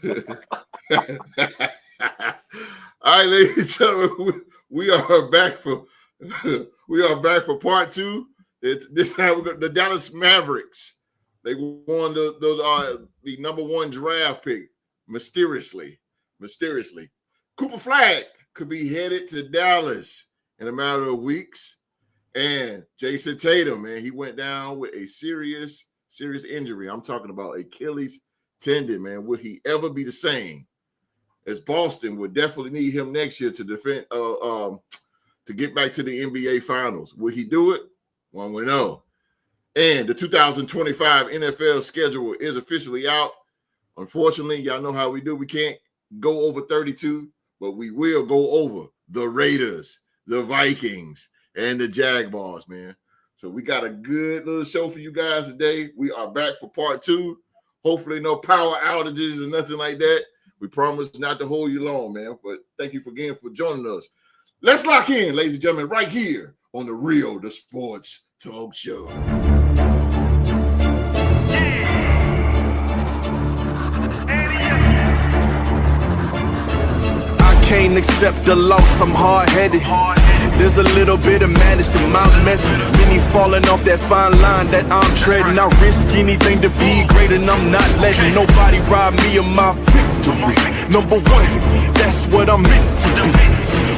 All right, ladies and gentlemen, we are back for part two. This time we got the Dallas Mavericks. They won the number one draft pick mysteriously. Cooper Flagg could be headed to Dallas in a matter of weeks. And Jayson Tatum, man, he went down with a serious injury. I'm talking about Achilles tendon, man. Will he ever be the same? As Boston would definitely need him next year to defend, to get back to the NBA Finals. Will he do it? One will know. And the 2025 NFL schedule is officially out. Unfortunately, y'all know how we do. We can't go over 32, but we will go over the Raiders, the Vikings, and the Jaguars, man. So we got a good little show for you guys today. We are back for part two. Hopefully no power outages and nothing like that. We promise not to hold you long, man. But thank you again for joining us. Let's lock in, ladies and gentlemen, right here on the Real the Sports Talk Show. Can't accept the loss, I'm hard-headed. There's a little bit of madness to my method. Many falling off that fine line that I'm treading. I risk anything to be great, and I'm not letting nobody rob me of my victory. Number one, that's what I'm meant to be.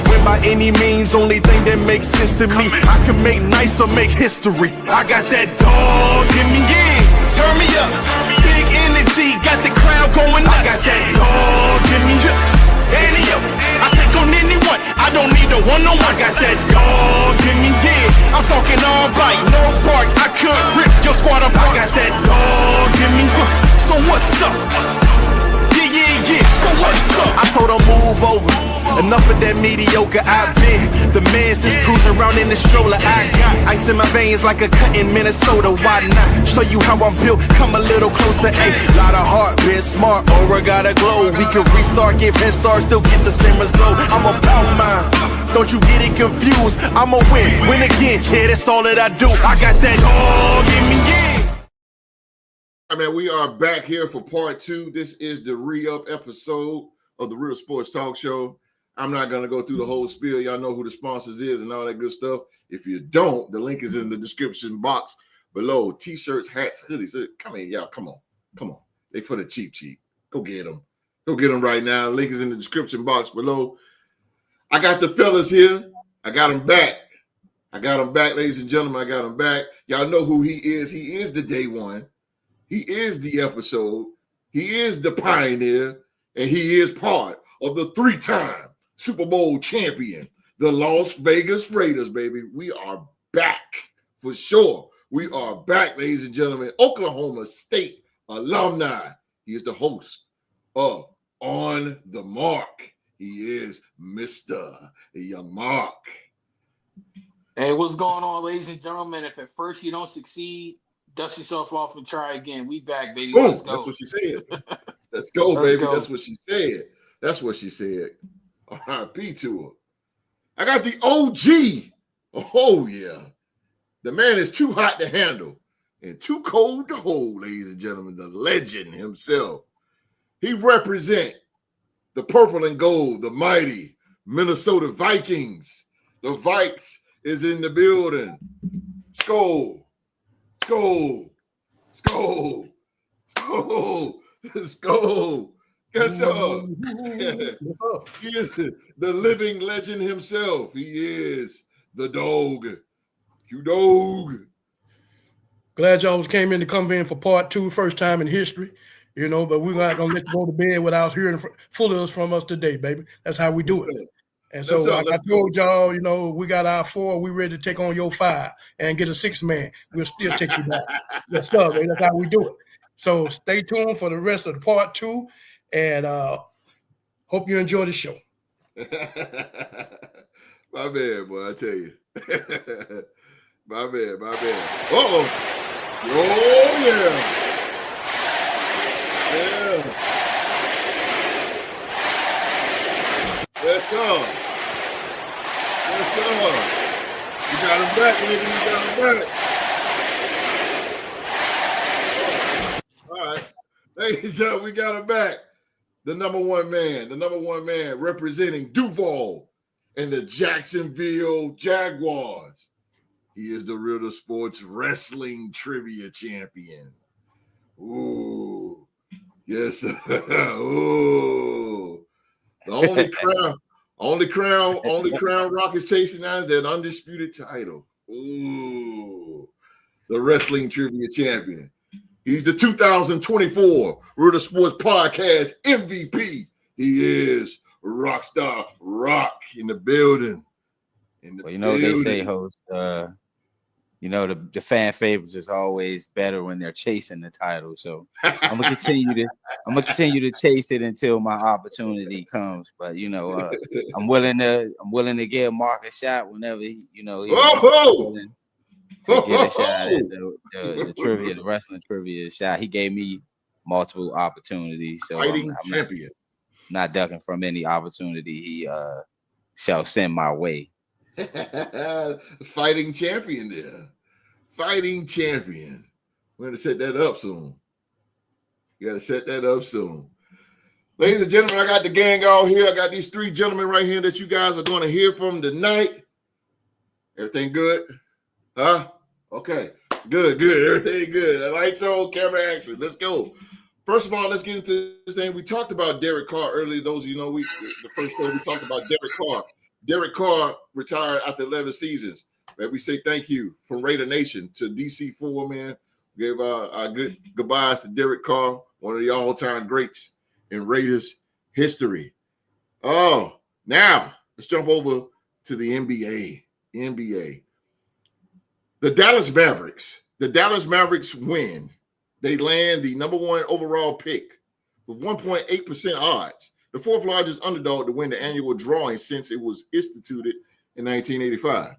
When by any means, only thing that makes sense to me, I can make nice or make history. I got that dog in me, yeah. Turn me up. Big energy, got the crowd going nuts. I got that dog in me, yeah. I take on anyone, I don't need a one-on-one. I got that dog in me, yeah. I'm talking all bite, no bark. I could rip your squad apart. I got that dog in me, so what's up? Yeah, so what's up? I told her move over. Enough of that mediocre, I've been the man since cruising around in the stroller. I got ice in my veins like a cut in Minnesota. Why not show you how I'm built? Come a little closer, ayy. Lot of heart, been smart, aura got a glow. We can restart, give head start, still get the same result. I'm about mine, don't you get it confused. I'ma win again, yeah, that's all that I do. I got that dog in me, yeah. I mean, we are back here for part two. This is the re-up episode of the Real Sports Talk Show. I'm not going to go through the whole spiel. Y'all know who the sponsors is and all that good stuff. If you don't, the link is in the description box below. T-shirts, hats, hoodies. Come in, y'all. Come on. They for the cheap. Go get them. Go get them right now. Link is in the description box below. I got the fellas here. I got them back. Ladies and gentlemen. I got them back. Y'all know who he is. He is the day one. He is the episode. He is the pioneer. And he is part of the three-time Super Bowl champion, the Las Vegas Raiders, baby. We are back for sure. We are back, ladies and gentlemen. Oklahoma State alumni. He is the host of On the Mark. He is Mr. Young Mark. Hey, what's going on, ladies and gentlemen? If at first you don't succeed, dust yourself off and try again. We back, baby. Boom. Let's go. That's what she said. Let's go, baby. That's what she said. RIP to her. I got the OG. Oh, yeah. The man is too hot to handle and too cold to hold, ladies and gentlemen. The legend himself. He represents the purple and gold, the mighty Minnesota Vikings. The Vikes is in the building. Skol. Guess so. He is the living legend himself. He is the dog. You dog. Glad y'all came in to come in for part two, first time in history, but we're not going to let you go to bed without hearing full from us today, baby. That's how we do it. And so like I told y'all, we got our 4. We ready to take on your 5 and get a 6-man. We'll still take you down. That's stuff, baby. That's how we do it. So stay tuned for the rest of the part 2. And hope you enjoy the show. My bad, boy, I tell you. My bad. Uh-oh. Oh, yeah. Yes, sir. You got him back, nigga. You got him back. All right. Ladies and gentlemen, we got him back. the number one man representing Duval and the Jacksonville Jaguars. He is the Real Sports Wrestling Trivia Champion. Ooh, yes, sir. Ooh, the only crown Rock is chasing now is that undisputed title. Ooh, the Wrestling Trivia Champion. He's the 2024 Real Sports Podcast MVP. He is Rockstar Rock in the building. Well, you know what they say, host. You know the fan favorites is always better when they're chasing the title. So I'm gonna continue to chase it until my opportunity comes. But you know, I'm willing to give Mark a shot whenever he's willing to get a shot at the trivia, the wrestling trivia shot. He gave me multiple opportunities, so I'm not ducking from any opportunity he shall send my way. Fighting champion there. Fighting champion. We're going to set that up soon. You got to set that up soon. Ladies and gentlemen, I got the gang all here. I got these three gentlemen right here that you guys are going to hear from tonight. Everything good? Huh? Okay. Good. Everything good. Lights on, camera action. Let's go. First of all, let's get into this thing. We talked about Derek Carr earlier. Those of you know, the first day we talked about Derek Carr. Derek Carr retired after 11 seasons. And we say thank you from Raider Nation to DC4, man. We gave our good goodbyes to Derek Carr, one of the all-time greats in Raiders history. Oh, now let's jump over to the NBA. The Dallas Mavericks win. They land the number one overall pick with 1.8% odds. The fourth largest underdog to win the annual drawing since it was instituted in 1985.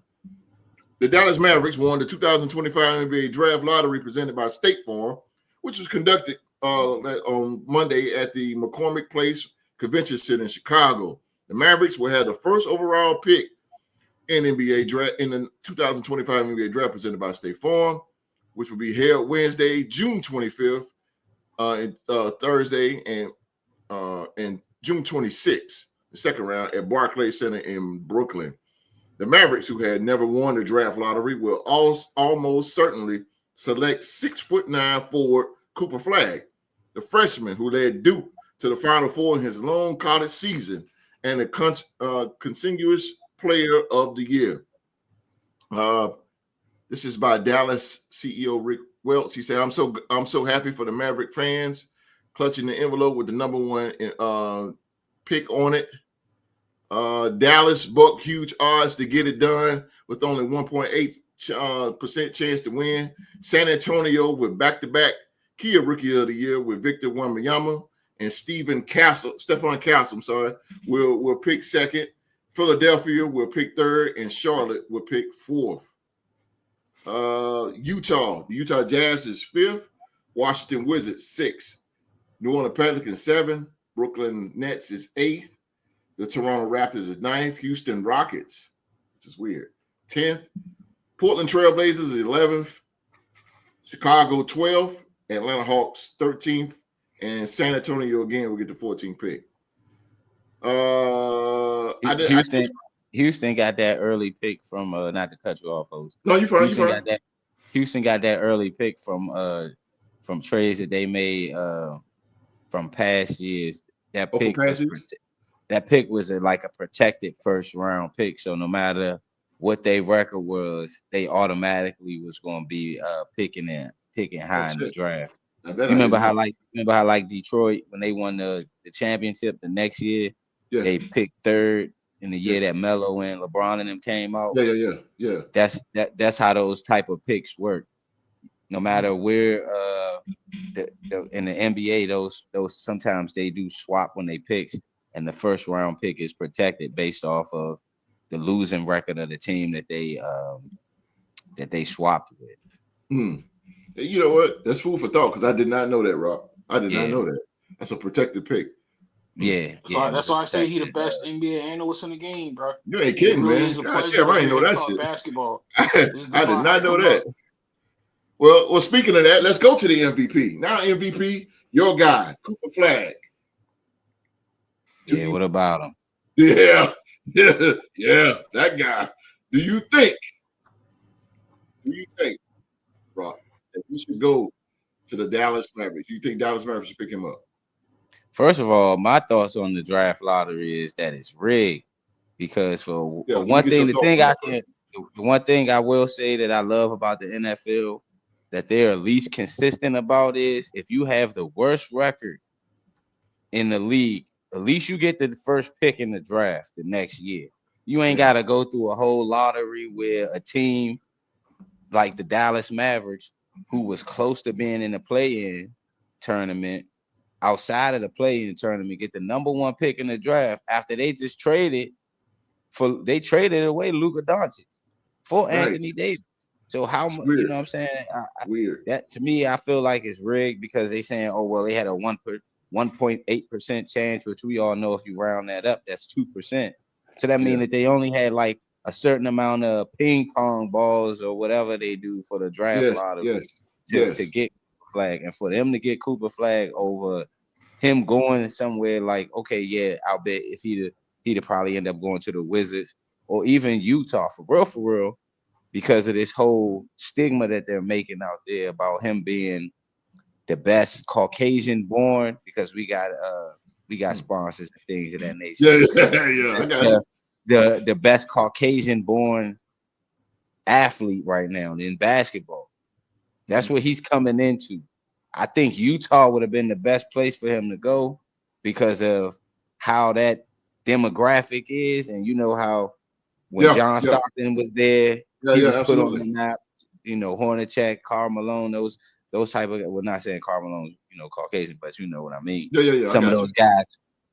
The Dallas Mavericks won the 2025 NBA Draft Lottery presented by State Farm, which was conducted on Monday at the McCormick Place Convention Center in Chicago. The Mavericks will have the first overall pick in NBA draft in the 2025 NBA Draft presented by State Farm, which will be held Wednesday, June 25th, and Thursday, and June 26th, the second round at Barclays Center in Brooklyn. The Mavericks, who had never won the draft lottery, will almost certainly select 6'9" forward Cooper Flagg, the freshman who led Duke to the Final Four in his long college season and the Consensus Player of the Year. This is by Dallas CEO Rick Welts. He said, I'm so happy for the Maverick fans, clutching the envelope with the number one pick on it. Dallas booked huge odds to get it done with only 1.8% chance to win. San Antonio with back-to-back Kia Rookie of the Year with Victor Wembanyama and Stephon Castle, will pick second. Philadelphia will pick third, and Charlotte will pick fourth. The Utah Jazz is fifth. Washington Wizards sixth. New Orleans Pelicans 7th. Brooklyn Nets is 8th. The Toronto Raptors is 9th. Houston Rockets, which is weird, 10th. Portland Trailblazers is 11th. Chicago 12th. Atlanta Hawks 13th. And San Antonio again will get the 14th pick. Houston got that early pick from not to cut you off, host. No, you fine. Houston got that early pick from trades that they made from past years. That pick was like a protected first round pick. So no matter what their record was, they automatically was going to be picking high in the draft. You remember how Detroit, when they won the championship the next year, they picked third in the year that Melo and LeBron and them came out. Yeah. That's how those type of picks work. No matter where in the NBA, those sometimes they do swap when they pick, and the first round pick is protected based off of the losing record of the team that they swapped with. You know what? That's food for thought because I did not know that, Rob. I did not know that. That's a protected pick. Yeah. That's why I say he's the best NBA analyst in the game, bro. You ain't kidding, man. God damn, I ain't know that shit. Basketball. I did not know that. Well, speaking of that, let's go to the MVP. Now, MVP, your guy, Cooper Flagg. Yeah, what about him? Yeah, that guy. Do you think, Rock, that he should go to the Dallas Mavericks? You think Dallas Mavericks should pick him up? First of all, my thoughts on the draft lottery is that it's rigged because for one thing, the one thing I will say that I love about the NFL that they're at least consistent about is if you have the worst record in the league, at least you get the first pick in the draft the next year. You ain't got to go through a whole lottery where a team like the Dallas Mavericks, who was close to being in the play-in tournament, outside of the play-in tournament, get the number one pick in the draft after they just traded away Luka Doncic for Anthony Davis. So how much, you know what I'm saying? That to me, I feel like it's rigged because they saying, oh, well, they had a 1.8% chance, which we all know if you round that up, that's 2%. So that means that they only had like a certain amount of ping pong balls or whatever they do for the draft lottery to get Cooper Flagg. And for them to get Cooper Flagg over him going somewhere like, okay, yeah, I'll bet if he'd probably end up going to the Wizards or even Utah for real, because of this whole stigma that they're making out there about him being the best Caucasian born, because we got sponsors and things of that nature. I got you. The best Caucasian born athlete right now in basketball. That's what he's coming into. I think Utah would have been the best place for him to go because of how that demographic is, and you know how when John Stockton was there, he was put on the map. You know, Hornacek, Karl Malone, those type of, well, not saying Karl Malone's, you know, Caucasian, but you know what I mean. Some of those guys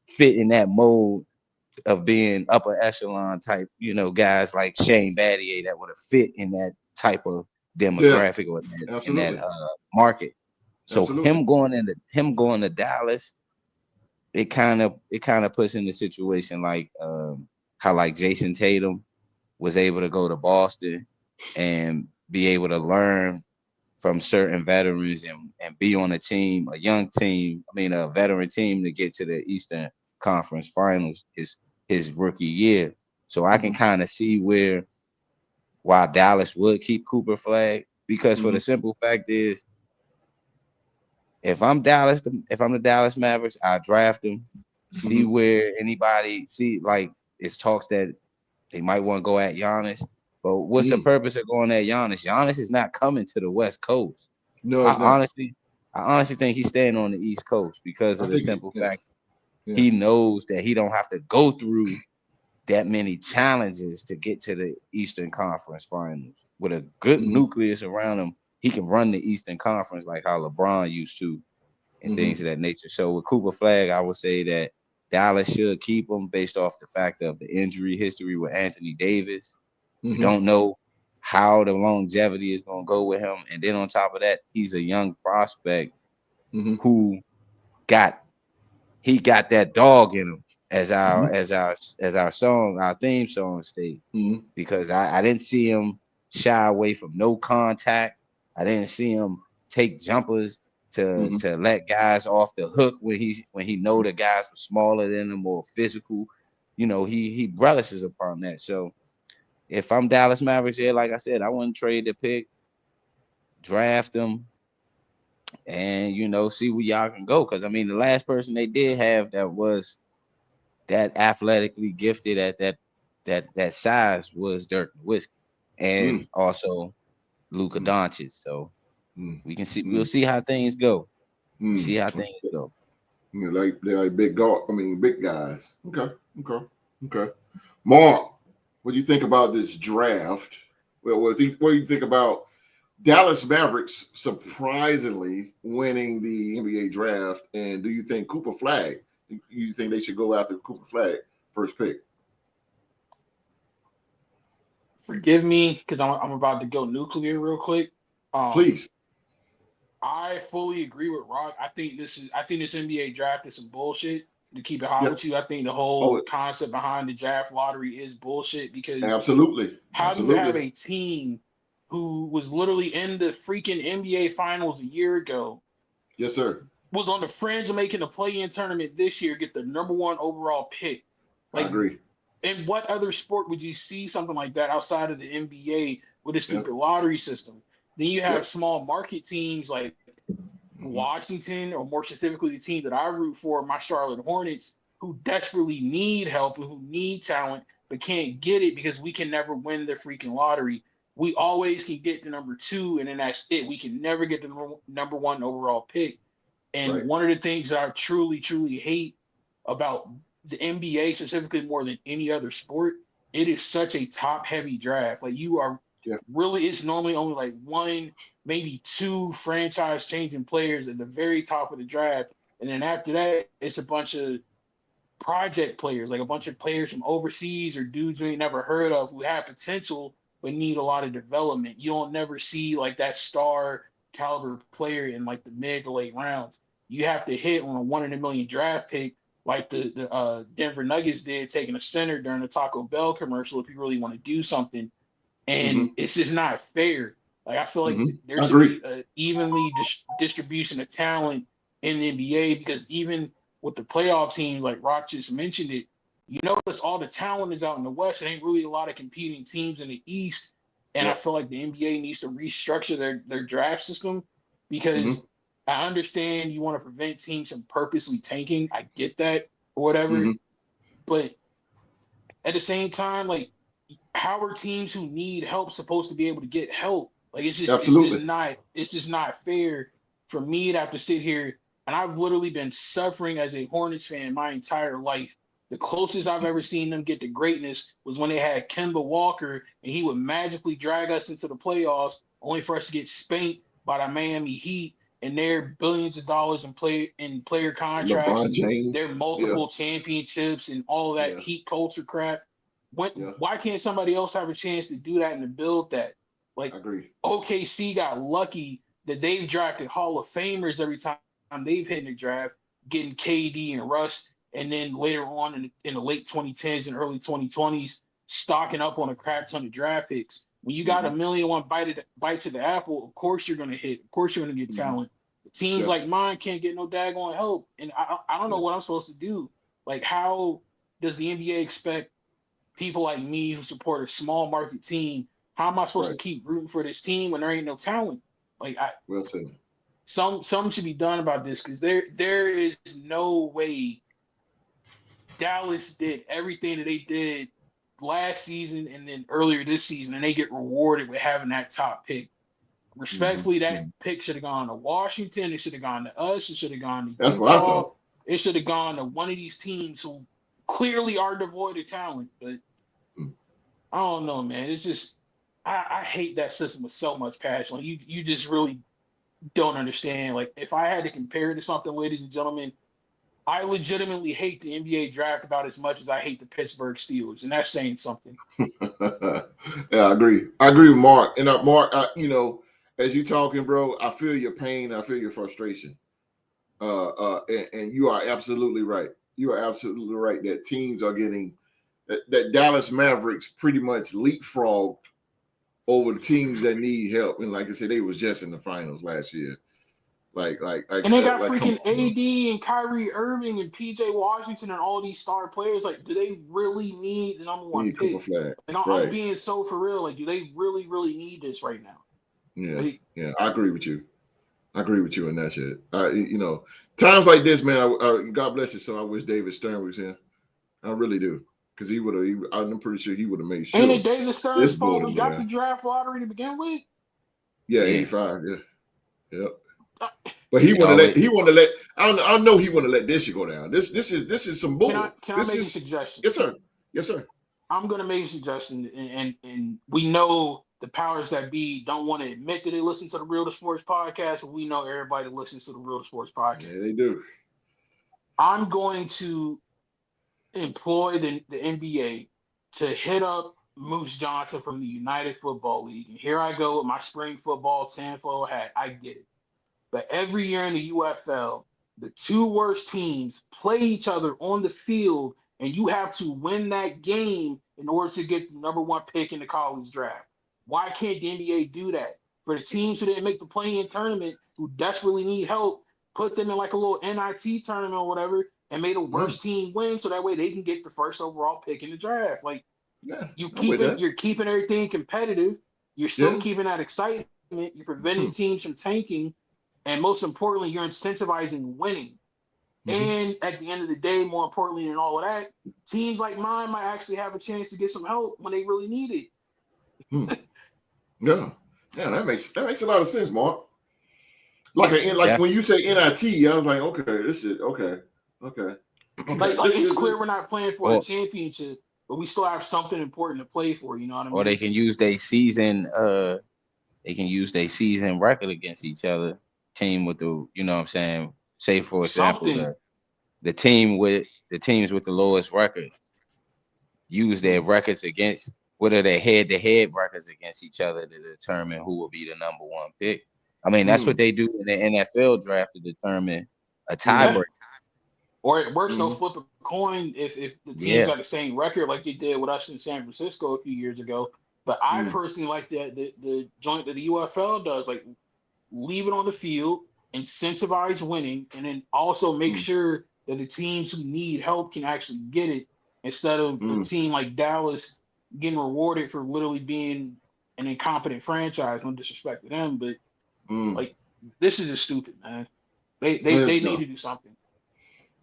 fit in that mold of being upper echelon type, you know, guys like Shane Battier that would have fit in that type of demographic or in that market. So him going to Dallas, it kind of puts in the situation like how like Jayson Tatum was able to go to Boston and be able to learn from certain veterans and be on a team, a veteran team to get to the Eastern Conference Finals his rookie year. So I can kind of see why Dallas would keep Cooper Flagg, because for the simple fact is, if I'm the Dallas Mavericks, I draft him, see where anybody like it's talks that they might want to go at Giannis. But what's the purpose of going at Giannis? Giannis is not coming to the West Coast. No, I honestly think he's staying on the East Coast because of the simple fact he knows that he don't have to go through that many challenges to get to the Eastern Conference Finals. With a good nucleus around him, he can run the Eastern Conference like how LeBron used to and things of that nature. So with Cooper Flagg, I would say that Dallas should keep him based off the fact of the injury history with Anthony Davis. We don't know how the longevity is going to go with him. And then on top of that, he's a young prospect who got that dog in him, as our theme song states. Because I didn't see him shy away from no contact. I didn't see him take jumpers to let guys off the hook when he know the guys were smaller than him or physical. You know, he relishes upon that. So if I'm Dallas Mavericks, like I said, I wouldn't trade the pick, draft them, and you know, see where y'all can go. Because I mean, the last person they did have that was that athletically gifted at that size was Dirk Nowitzki, and also Luka Doncic. So we can see, we'll see how things go. See how things go. They're like big guys. Okay. Mark, what do you think about this draft? Well, what do you think about Dallas Mavericks surprisingly winning the NBA draft? And do you think Cooper Flagg? You think they should go after Cooper Flagg first pick? Forgive me because I'm about to go nuclear real quick. Please. I fully agree with Rock. I think this NBA draft is some bullshit. To keep it hot with you, I think the whole concept behind the draft lottery is bullshit because how do you have a team who was literally in the freaking NBA finals a year ago? Yes, sir. was on the fringe of making the play-in tournament this year, get the #1 overall pick. I agree. In what other sport would you see something like that outside of the NBA with a stupid lottery system? Then you have small market teams like Washington, or more specifically the team that I root for, my Charlotte Hornets, who desperately need help and who need talent but can't get it because we can never win the freaking lottery. We always can get the #2, and then that's it. We can never get the #1 overall pick. And one of the things that I truly, truly hate about the NBA, specifically more than any other sport, it is such a top-heavy draft. Like, you are really, it's normally only like 1, maybe 2 franchise-changing players at the very top of the draft. And then after that, it's a bunch of project players, like a bunch of players from overseas or dudes you ain't never heard of who have potential but need a lot of development. You don't never see like that star caliber player in like the mid to late rounds. You have to hit on a 1 in a million draft pick like the Denver Nuggets did, taking a center during the Taco Bell commercial if you really want to do something. And it's just not fair. Like, I feel like there should be an evenly distribution of talent in the NBA, because even with the playoff teams, like Rock just mentioned it, you notice all the talent is out in the West. There ain't really a lot of competing teams in the East. And I feel like the NBA needs to restructure their draft system, because I understand you want to prevent teams from purposely tanking. I get that or whatever. But at the same time, like, how are teams who need help supposed to be able to get help? Like, it's just not fair for me to have to sit here. And I've literally been suffering as a Hornets fan my entire life. The closest I've ever seen them get to greatness was when they had Kemba Walker, and he would magically drag us into the playoffs, only for us to get spanked by the Miami Heat and their billions of dollars in player contracts, their multiple championships, and all that Heat culture crap. Why can't somebody else have a chance to do that and to build that? Like, OKC got lucky that they've drafted Hall of Famers every time they've hit in the draft, getting KD and Russ, and then later on in the late 2010s and early 2020s, stocking up on a crap ton of draft picks. When you got a million bites of the apple, of course you're going to hit. Of course you're going to get talent. Teams like mine can't get no daggone help. And I don't know what I'm supposed to do. Like, how does the NBA expect people like me who support a small market team, how am I supposed to keep rooting for this team when there ain't no talent? Like, well said. Something should be done about this, because there is no way Dallas did everything that they did last season and then earlier this season, and they get rewarded with having that top pick. Respectfully, that pick should have gone to Washington. It should have gone to us. It should have gone to Utah. That's what I thought. It should have gone to one of these teams who clearly are devoid of talent. But I don't know, man. It's just I hate that system with so much passion. Like, you just really don't understand. Like, if I had to compare it to something, ladies and gentlemen, I legitimately hate the NBA draft about as much as I hate the Pittsburgh Steelers, and that's saying something. Yeah, I agree. I agree with Mark. And Mark, you know, as you talking, bro, I feel your pain. I feel your frustration. And you are absolutely right. You are absolutely right that teams are getting that Dallas Mavericks pretty much leapfrogged over the teams that need help. And like I said, they was just in the finals last year. And they got freaking AD and Kyrie Irving and PJ Washington and all these star players. Like, do they really need the #1 pick? And I'm being so for real. Like, do they really, really need this right now? Yeah, I agree with you. I agree with you on that shit. You know, times like this, man. God bless his son. I wish David Stern was here. I really do, because he would have. I'm pretty sure he would have made sure. Ain't it David Stern's fault we got the draft lottery to begin with? Yeah, 85. Yeah. But he want to let. I know he want to let this shit go down. This is some bull. Can I make a suggestion? Yes, sir. I'm gonna make a suggestion, and we know the powers that be don't want to admit that they listen to the Real to Sports podcast, but we know everybody listens to the Real to Sports podcast. Yeah, they do. I'm going to employ the NBA to hit up Moose Johnson from the United Football League. And here I go with my spring football tinfoil hat. I get it. But every year in the UFL, the two worst teams play each other on the field, and you have to win that game in order to get the #1 pick in the college draft. Why can't the NBA do that? For the teams who didn't make the play-in tournament, who desperately need help, put them in like a little NIT tournament or whatever, and made a worst team win, so that way they can get the first overall pick in the draft. Like you're keeping everything competitive. You're still keeping that excitement. You're preventing teams from tanking, and most importantly, you're incentivizing winning. And at the end of the day, more importantly than all of that, teams like mine might actually have a chance to get some help when they really need it. Yeah, that makes a lot of sense, Mark. Like when you say NIT, I was like, okay, this is okay. Like it's clear we're not playing for a championship, but we still have something important to play for. You know what I mean? Or they can use their season. They can use their season record against each other. Team with the, you know what I'm saying. Say for example, the teams with the lowest records use their records against, what are their head-to-head records against each other to determine who will be the number one pick. I mean, that's what they do in the NFL draft to determine a tiebreaker. Or it works, they'll flip a coin if the teams got the same record like they did with us in San Francisco a few years ago. But I personally like the joint that the UFL does, like leave it on the field, incentivize winning, and then also make sure that the teams who need help can actually get it, instead of a team like Dallas getting rewarded for literally being an incompetent franchise. No disrespect to them, but like this is just stupid, man. They need to do something.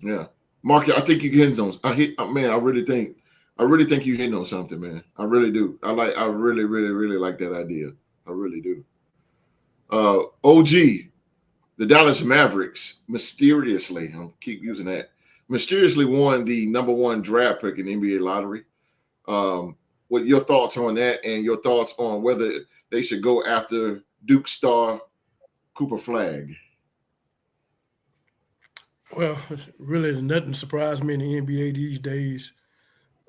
Yeah, Mark, I think you hitting on. I really think you hitting on something, man. I really do. I really like that idea. I really do. OG, the Dallas Mavericks mysteriously, I'll keep using that, mysteriously won the number 1 draft pick in the NBA lottery. What your thoughts on that, and your thoughts on whether they should go after Duke star Cooper Flagg? Well, really nothing surprised me in the NBA these days.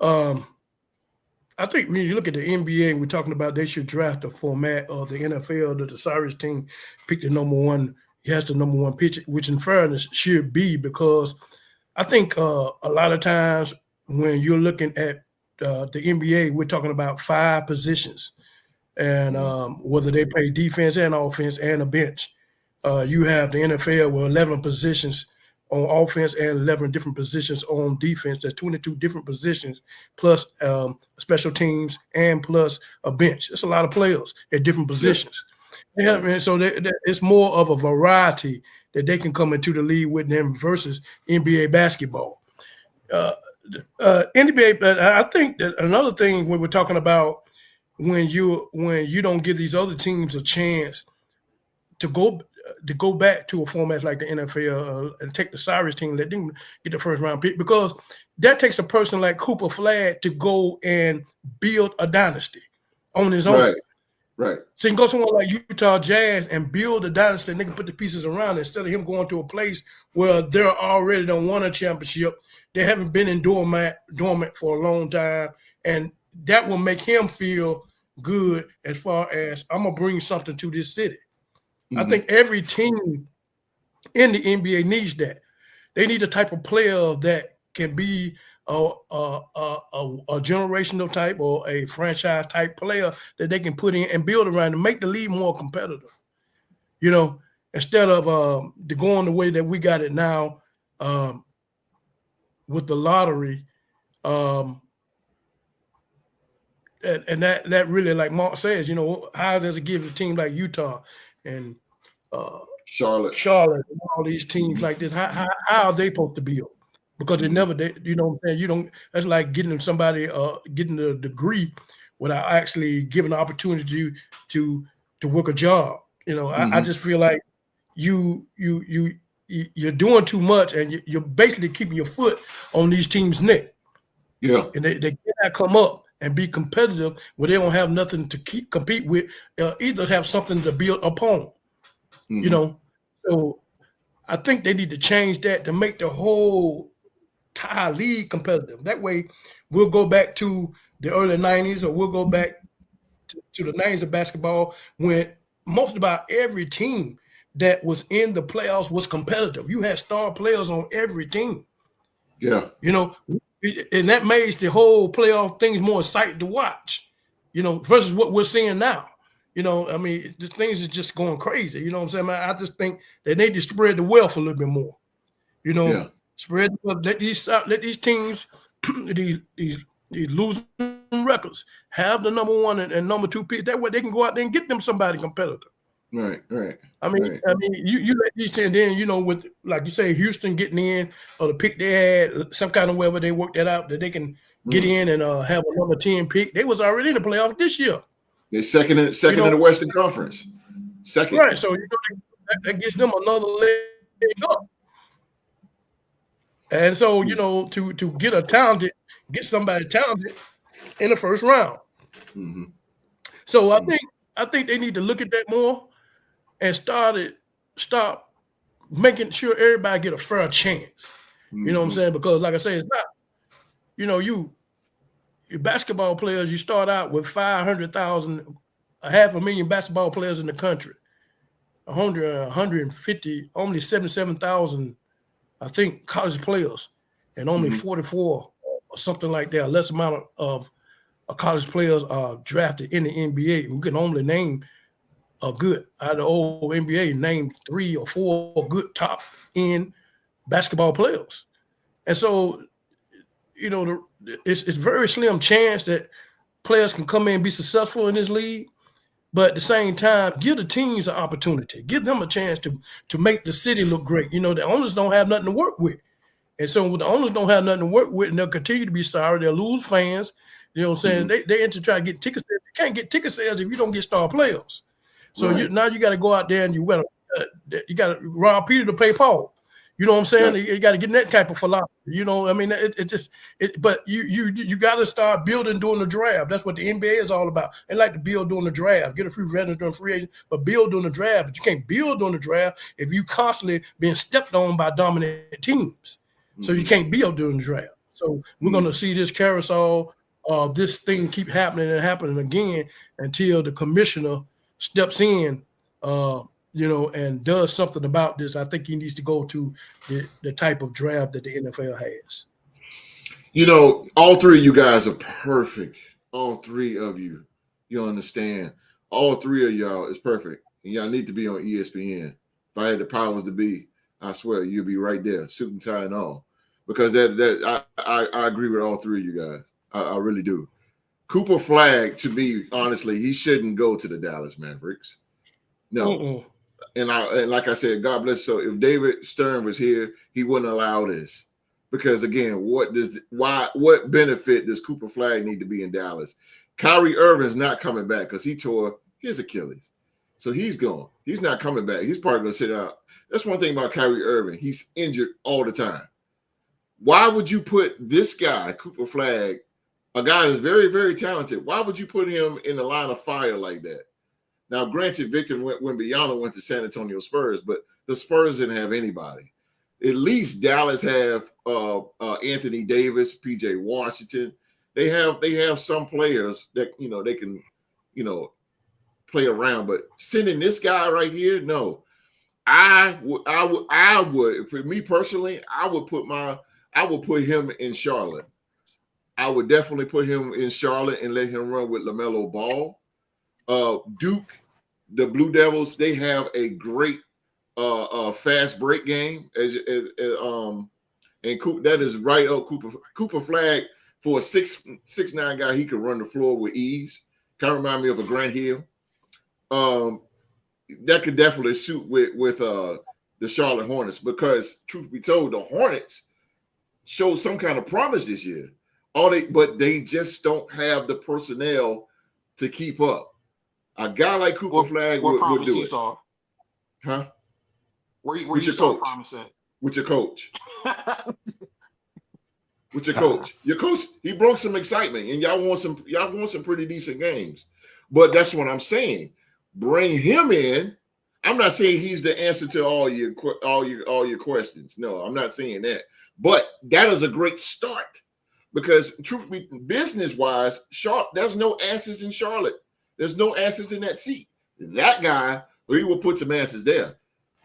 I think when you look at the NBA, we're talking about they should draft the format of the NFL that the Cyrus team picked the number 1. He has the number 1 pitch, which in fairness should be, because I think a lot of times when you're looking at the NBA, we're talking about 5 positions, and whether they play defense and offense and a bench. You have the NFL with 11 positions on offense and 11 different positions on defense. There's 22 different positions, plus special teams and plus a bench. That's a lot of players at different positions. So it's more of a variety that they can come into the league with them versus NBA basketball. NBA, I think that another thing when we're talking about when you don't give these other teams a chance to go back to a format like the NFL and take the Cyrus team, let them get the first round pick, because that takes a person like Cooper Flagg to go and build a dynasty on his own. Right. So you can go somewhere like Utah Jazz and build a dynasty, and they can put the pieces around it, instead of him going to a place where they're already done won a championship. They haven't been in dormant for a long time, and that will make him feel good as far as, I'm going to bring something to this city. I think every team in the NBA needs that. They need a type of player that can be a generational type or a franchise type player that they can put in and build around to make the league more competitive. You know, instead of going the way that we got it now with the lottery, and that really, like Mark says, you know, how does it give a team like Utah and Charlotte, and all these teams like this? How are they supposed to build? Because you know what I'm saying? You don't. That's like getting somebody getting a degree without actually giving the opportunity to work a job. You know, I just feel like you're doing too much, and you're basically keeping your foot on these teams' neck. Yeah, and they cannot come up and be competitive where they don't have nothing to compete with, either have something to build upon. You know, so I think they need to change that to make the whole entire league competitive. That way, we'll go back to the early 90s, or we'll go back to the 90s of basketball, when most about every team that was in the playoffs was competitive. You had star players on every team. Yeah. You know, and that makes the whole playoff things more exciting to watch, you know, versus what we're seeing now. You know, I mean, the things is just going crazy. You know what I'm saying? Man, I just think they need to spread the wealth a little bit more. You know, spread the wealth. Let these teams, these losing records, have the number 1 and number 2 pick. That way they can go out there and get them somebody competitor. Right. I mean, you let these 10 then, you know, with like you say, Houston getting in or the pick they had, some kind of way where they work that out that they can get in and have a number 10 pick. They was already in the playoff this year. They're second in the Western Conference. Second. Right. So you know that gives them another leg up. And so, you know, to get somebody talented in the first round. Mm-hmm. So I think they need to look at that more and stop making sure everybody get a fair chance. You know what I'm saying? Because like I say, it's not, you know, your basketball players, you start out with 500,000, 500,000 basketball players in the country. 150, only 77,000, I think, college players, and only 44 or something like that. Less amount of college players are drafted in the NBA. We can only name a good out of the old NBA, name 3 or 4 good top end basketball players. And so, you know, it's very slim chance that players can come in and be successful in this league. But at the same time, give the teams an opportunity. Give them a chance to make the city look great. You know, the owners don't have nothing to work with. And so when the owners don't have nothing to work with, and they'll continue to be sorry, they'll lose fans. You know what I'm saying? They enter try to get ticket sales. You can't get ticket sales if you don't get star players. So now you got to go out there and you got to rob Peter to pay Paul. You know what I'm saying? You got to get in that type of philosophy. You know, I mean, but you got to start building during the draft. That's what the NBA is all about. They like to build during the draft, get a few veterans during free agents, but build during the draft. But you can't build during the draft if you constantly being stepped on by dominant teams. So you can't build during the draft. So we're going to see this carousel, this thing keep happening and happening again until the commissioner steps in, you know, and does something about this. I think he needs to go to the type of draft that the NFL has. You know, all 3 of you guys are perfect. All 3 of you. You understand. All 3 of y'all is perfect. And y'all need to be on ESPN. If I had the powers to be, I swear you'll be right there, suit and tie and all. Because I agree with all 3 of you guys. I really do. Cooper Flagg, to me, honestly, he shouldn't go to the Dallas Mavericks. No. And like I said, God bless. So if David Stern was here, he wouldn't allow this. Because again, what benefit does Cooper Flagg need to be in Dallas? Kyrie Irving's not coming back because he tore his Achilles. So he's gone. He's not coming back. He's probably going to sit out. That's one thing about Kyrie Irving. He's injured all the time. Why would you put this guy, Cooper Flagg, a guy that's very, very talented, why would you put him in the line of fire like that? Now, granted, Victor Wembanyama went to San Antonio Spurs, but the Spurs didn't have anybody. At least Dallas have Anthony Davis, PJ Washington. They have some players that, you know, they can, you know, play around. But sending this guy right here, no. I would, for me personally, I would put him in Charlotte. I would definitely put him in Charlotte and let him run with LaMelo Ball. Duke, the Blue Devils, they have a great fast break game. And that is right up Cooper Flagg for a 6'9" guy. He can run the floor with ease. Kind of remind me of a Grant Hill. That could definitely suit with the Charlotte Hornets, because truth be told, the Hornets showed some kind of promise this year. But they just don't have the personnel to keep up. A guy like Cooper Flagg would do it. Huh? Where you saw promise at? With your coach. With your coach. Your coach, he brought some excitement, and y'all won some pretty decent games. But that's what I'm saying. Bring him in. I'm not saying he's the answer to all your questions. No, I'm not saying that. But that is a great start, because truth be business-wise, there's no asses in Charlotte. There's no asses in that seat. That guy, he will put some asses there.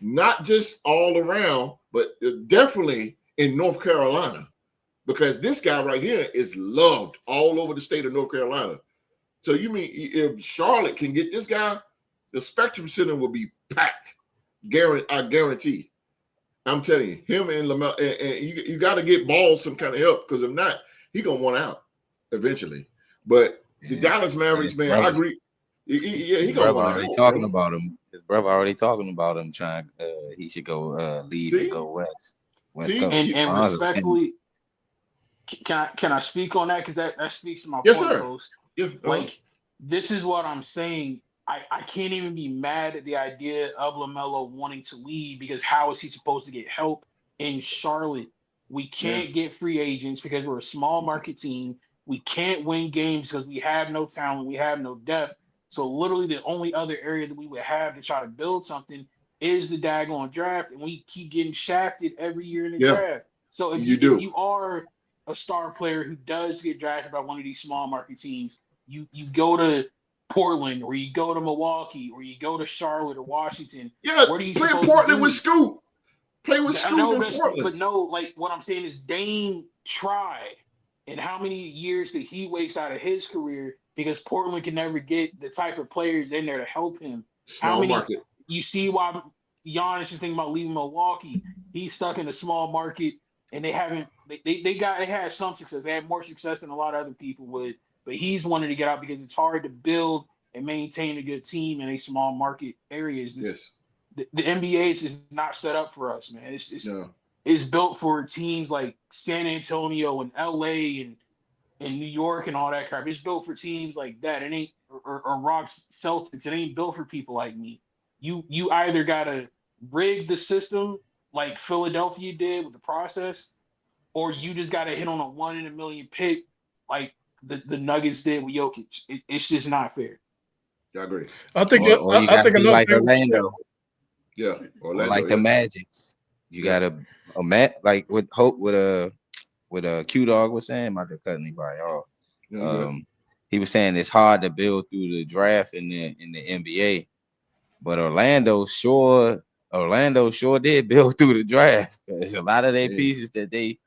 Not just all around, but definitely in North Carolina, because this guy right here is loved all over the state of North Carolina. So you mean if Charlotte can get this guy, the Spectrum Center will be packed. I guarantee. I'm telling you, him and Lamelo, and you got to get Ball some kind of help, because if not, he gonna want out eventually. But the Dallas Mavericks, man, I agree. He gonna want already out, talking about him. His brother already talking about him. Trying, he should go leave and go west. And respectfully, can I speak on that, because that speaks to my yes, point, sir. host. Yeah, like this is what I'm saying. I can't even be mad at the idea of LaMelo wanting to leave, because how is he supposed to get help in Charlotte? We can't get free agents because we're a small market team. We can't win games because we have no talent. We have no depth. So literally the only other area that we would have to try to build something is the daggone draft. And we keep getting shafted every year in the draft. So if you are a star player who does get drafted by one of these small market teams, you go to Portland, or you go to Milwaukee, or you go to Charlotte or Washington. Yeah, what are you play supposed Portland to do? with Scoot. Play with Scoot in Portland. But no, like what I'm saying is Dame tried. And how many years did he waste out of his career because Portland can never get the type of players in there to help him? Small market. You see why Giannis is thinking about leaving Milwaukee. He's stuck in a small market, and they had some success. They had more success than a lot of other people would. But he's wanting to get out because it's hard to build and maintain a good team in a small market areas. The NBA is just not set up for us, man. It's built for teams like San Antonio and LA and New York and all that crap. It's built for teams like that. It ain't or Rocks Celtics. It ain't built for people like me. You either gotta rig the system like Philadelphia did with the process, or you just gotta hit on a 1 in a million pick like the Nuggets did with Jokic. It's just not fair. I agree. I think like Orlando. Yeah, Orlando, or like the Magics. You gotta like with Hope with a Q Dog was saying, about the cutting anybody off. He was saying it's hard to build through the draft in the NBA, but Orlando sure did build through the draft. There's a lot of their pieces that they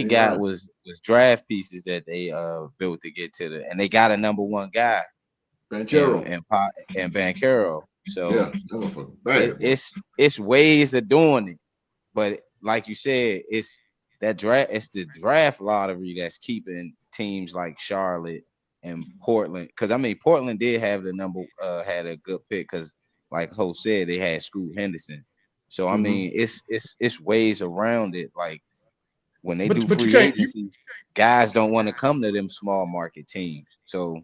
got was draft pieces that they built to get to and they got a number one guy, Banchero and Banchero. So it's ways of doing it, but like you said, it's the draft lottery that's keeping teams like Charlotte and Portland. Because I mean, Portland did have the had a good pick because, like Ho said, they had Scoot Henderson. So I mean, it's ways around it. Like when they do free agency, guys don't want to come to them small market teams. So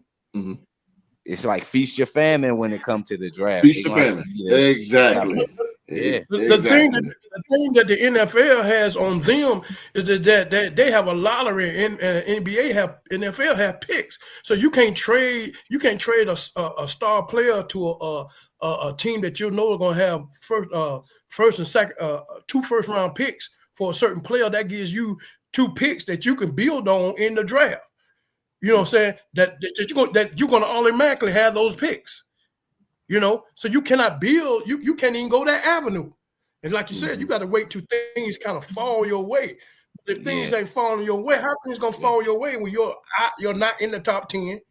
it's like feast your famine when it comes to the draft. Feast your famine. Exactly. Yeah. The thing that the NFL has on them is that they have a lottery, and NFL have picks. So you can't trade a star player to a team that you know are going to have first and second 2 first round picks for a certain player. That gives you 2 picks that you can build on in the draft. You know what I'm saying? That you're going to automatically have those picks. You know, so you cannot build. You can't even go that avenue. And like you said, you got to wait till things kind of fall your way. If things ain't falling your way, how things gonna fall your way when you're not in the top 10?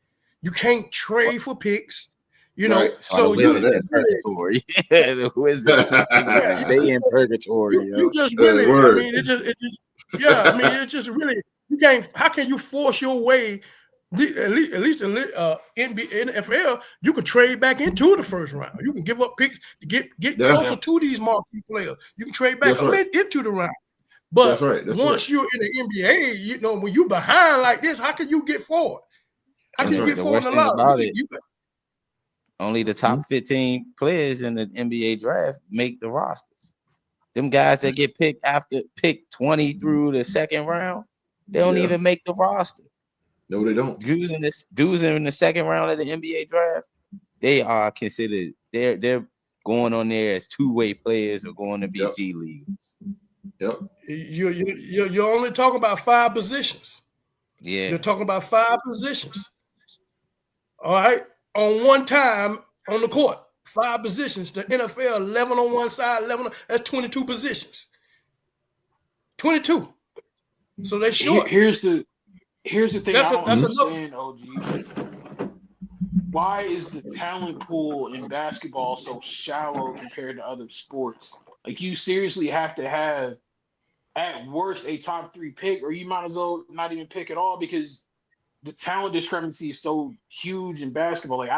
You can't trade for picks. You know, so you're in purgatory. The Wizards stay in purgatory. You just really, I mean, it's just really, you can't. How can you force your way? At least NFL, you can trade back into the first round. You can give up picks to get closer to these marquee players. You can trade back into the round. But once you're in the NBA, you know, when you're behind like this, how can you get forward? How can you get forward in the lottery? Only the top 15 players in the NBA draft make the rosters. Them guys that get picked after pick 20 through the second round, they don't even make the roster. No, they don't. Dudes in the second round of the NBA draft, they are considered they're going on there as 2-way players or going to be G leaguers. Yep. You're only talking about 5 positions. Yeah. You're talking about 5 positions. All right. On one time on the court, 5 positions. The NFL 11 on one side, 11 that's 22 positions. 22. So they're short. Here's the thing. That's I don't understand, OG. why is the talent pool in basketball so shallow compared to other sports? Like, you seriously have to have, at worst, a top 3 pick, or you might as well not even pick at all, because the talent discrepancy is so huge in basketball. Like,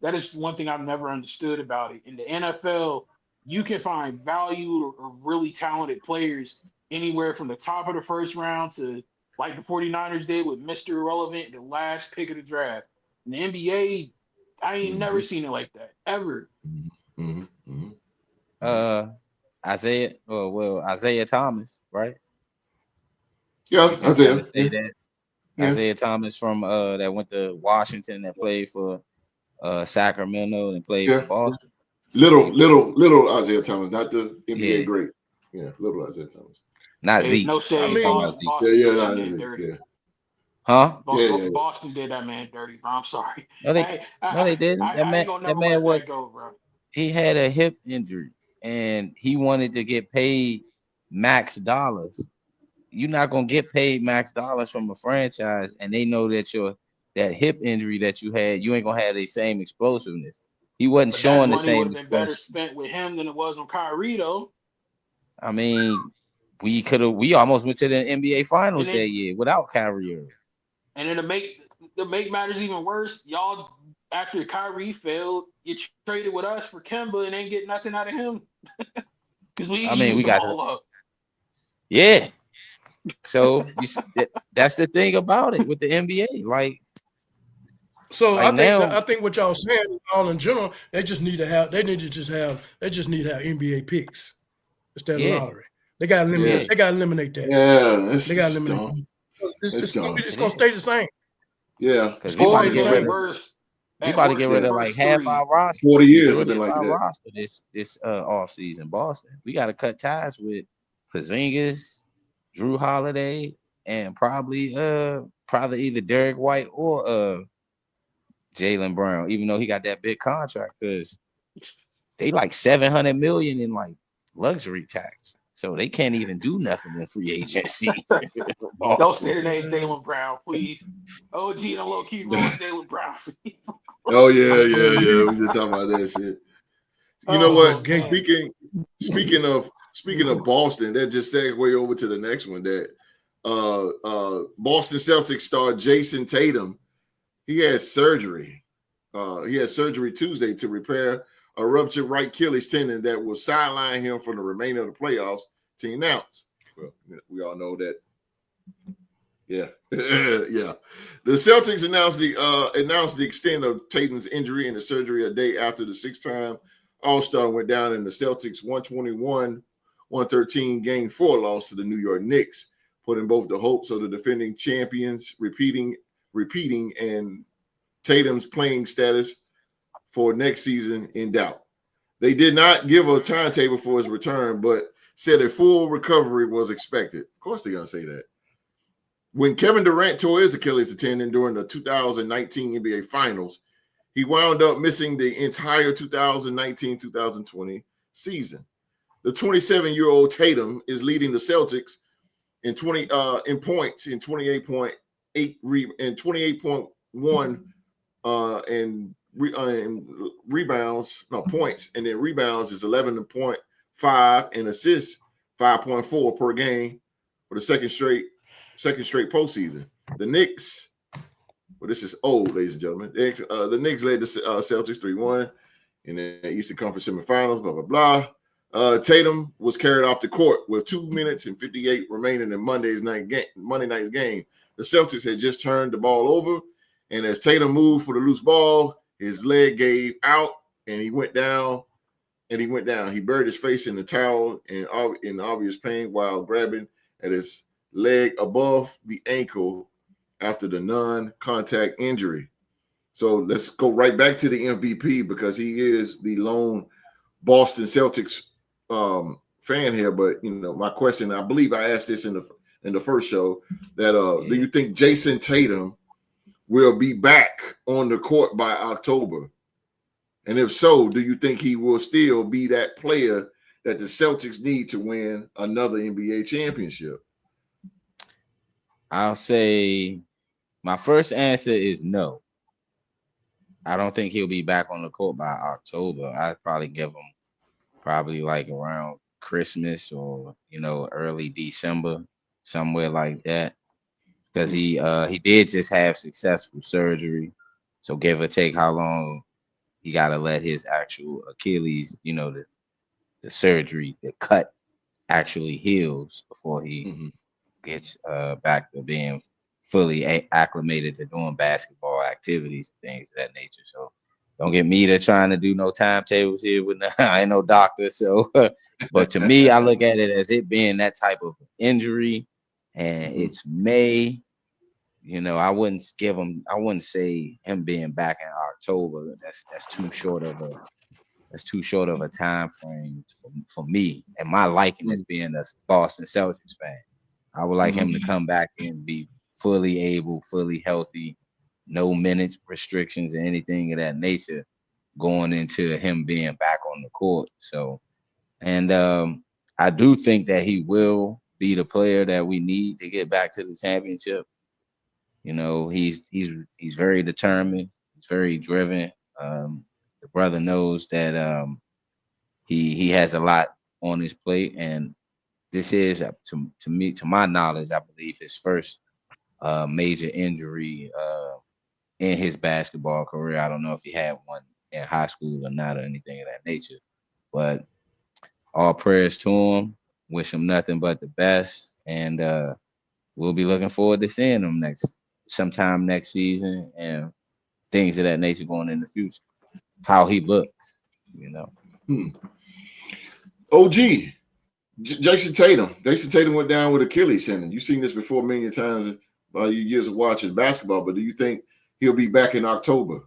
that is one thing I've never understood about it. In the NFL, you can find valued or really talented players anywhere from the top of the first round to, like the 49ers did with Mr. Irrelevant, the last pick of the draft. In the NBA, I ain't never seen it like that, ever. Isaiah Thomas, right? Yeah, Isaiah. Say that. Yeah. Isaiah Thomas from that went to Washington, that played for Sacramento and played for Boston. Little Isaiah Thomas, not the NBA great. Yeah, little Isaiah Thomas. Not Zeke. No shade. Boston Huh? Boston did that man dirty, bro. I'm sorry. No, they didn't. That man was. Bro. He had a hip injury, and he wanted to get paid max dollars. You're not gonna get paid max dollars from a franchise, and they know that that hip injury that you had, you ain't gonna have the same explosiveness. He wasn't showing the same. Would have been better spent with him than it was on Kyrie, though. I mean, we almost went to the NBA Finals that year without Kyrie. And then to make matters even worse, y'all, after Kyrie failed, you traded with us for Kemba and ain't getting nothing out of him. Because we got all up. Yeah. So that's the thing about it with the NBA. Like, so I think what y'all saying is all in general, they just need to have NBA picks instead of lottery. They gotta eliminate. They gotta eliminate that. Yeah, they gotta eliminate. It's gonna stay the same. Yeah, because we about to get rid of like half our roster. 40 years have been like that. Roster this off season, Boston. We got to cut ties with Porzingis, Drew Holiday, and probably either Derek White or Jaylen Brown. Even though he got that big contract, because they like $700 million in like luxury tax. So they can't even do nothing in free agency. Don't say the name Jaylen Brown, please. OG and a low key roll Jaylen Brown. Oh yeah. We just talking about that shit. You know what? Speaking of Boston, that just segue over to the next one. That Boston Celtics star Jayson Tatum, he had surgery. He had surgery Tuesday to repair a ruptured right Achilles tendon that will sideline him for the remainder of the playoffs, team announced. Well, we all know that. Yeah. Yeah. The Celtics announced the extent of Tatum's injury and the surgery a day after the 6-time All-Star went down in the Celtics 121-113 Game 4 loss to the New York Knicks, putting both the hopes of the defending champions repeating and Tatum's playing status for next season in doubt. They did not give a timetable for his return, but said a full recovery was expected. Of course they're going to say that. When Kevin Durant tore his Achilles tendon during the 2019 NBA Finals, he wound up missing the entire 2019-2020 season. The 27-year-old Tatum is leading the Celtics in points, in 28.8 and 28.1 and rebounds, points, and then rebounds is 11.5 and assists 5.4 per game for the second straight postseason. The Knicks, well, this is old, ladies and gentlemen. The Knicks led the Celtics 3-1 in the Eastern Conference semifinals, blah, blah, blah. Tatum was carried off the court with 2 minutes and 58 remaining in Monday night's game. The Celtics had just turned the ball over, and as Tatum moved for the loose ball, his leg gave out, and he went down. He buried his face in the towel in obvious pain while grabbing at his leg above the ankle after the non-contact injury. So let's go right back to the MVP, because he is the lone Boston Celtics fan here. But my question, I believe I asked this in the first show, that do you think Jayson Tatum will be back on the court by October? And if so, do you think he will still be that player that the Celtics need to win another NBA championship? I'll say my first answer is no. I don't think he'll be back on the court by October. I'd probably give him like around Christmas or early December, somewhere like that. Because he did just have successful surgery. So give or take how long he gotta let his actual Achilles, the surgery, the cut actually heals before he gets back to being fully acclimated to doing basketball activities and things of that nature. So don't get me to trying to do no timetables here with I ain't no doctor. So but to me, I look at it as it being that type of injury, and it's May. I wouldn't say him being back in October. That's too short of a time frame for me and my liking as being a Boston Celtics fan. I would like him to come back and be fully able, fully healthy, no minutes restrictions or anything of that nature going into him being back on the court. So, and I do think that he will be the player that we need to get back to the championship. He's very determined. He's very driven. The brother knows that he has a lot on his plate, and this is to my knowledge, I believe his first major injury in his basketball career. I don't know if he had one in high school or not or anything of that nature, but all prayers to him. Wish him nothing but the best, and we'll be looking forward to seeing him sometime next season and things of that nature going in the future. How he looks, OG, Jayson Tatum. Jayson Tatum went down with Achilles tendon. You've seen this before a million times by your years of watching basketball, but do you think he'll be back in October,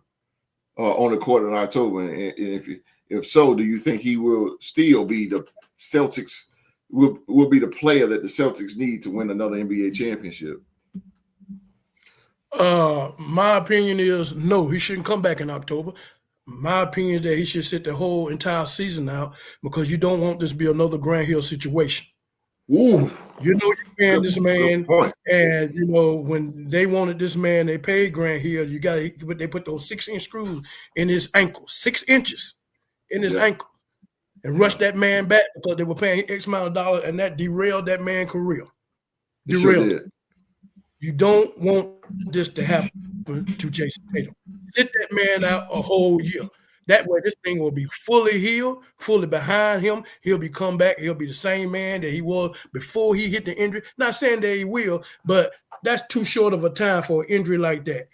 on the court in October? And if so, do you think he will still be the Celtics, will be the player that the Celtics need to win another NBA championship? My opinion is no, he shouldn't come back in October. My opinion is that he should sit the whole entire season out because you don't want this to be another Grant Hill situation. Ooh. You're paying this man, and when they wanted this man, they paid Grant Hill. They put those 6-inch screws in his ankle, 6 inches in his ankle, and rushed that man back because they were paying X amount of dollars, and that derailed that man's career. Derailed it. You don't want this to happen to Jayson Tatum. Sit that man out a whole year. That way, this thing will be fully healed, fully behind him. He'll be come back. He'll be the same man that he was before he hit the injury. Not saying that he will, but that's too short of a time for an injury like that.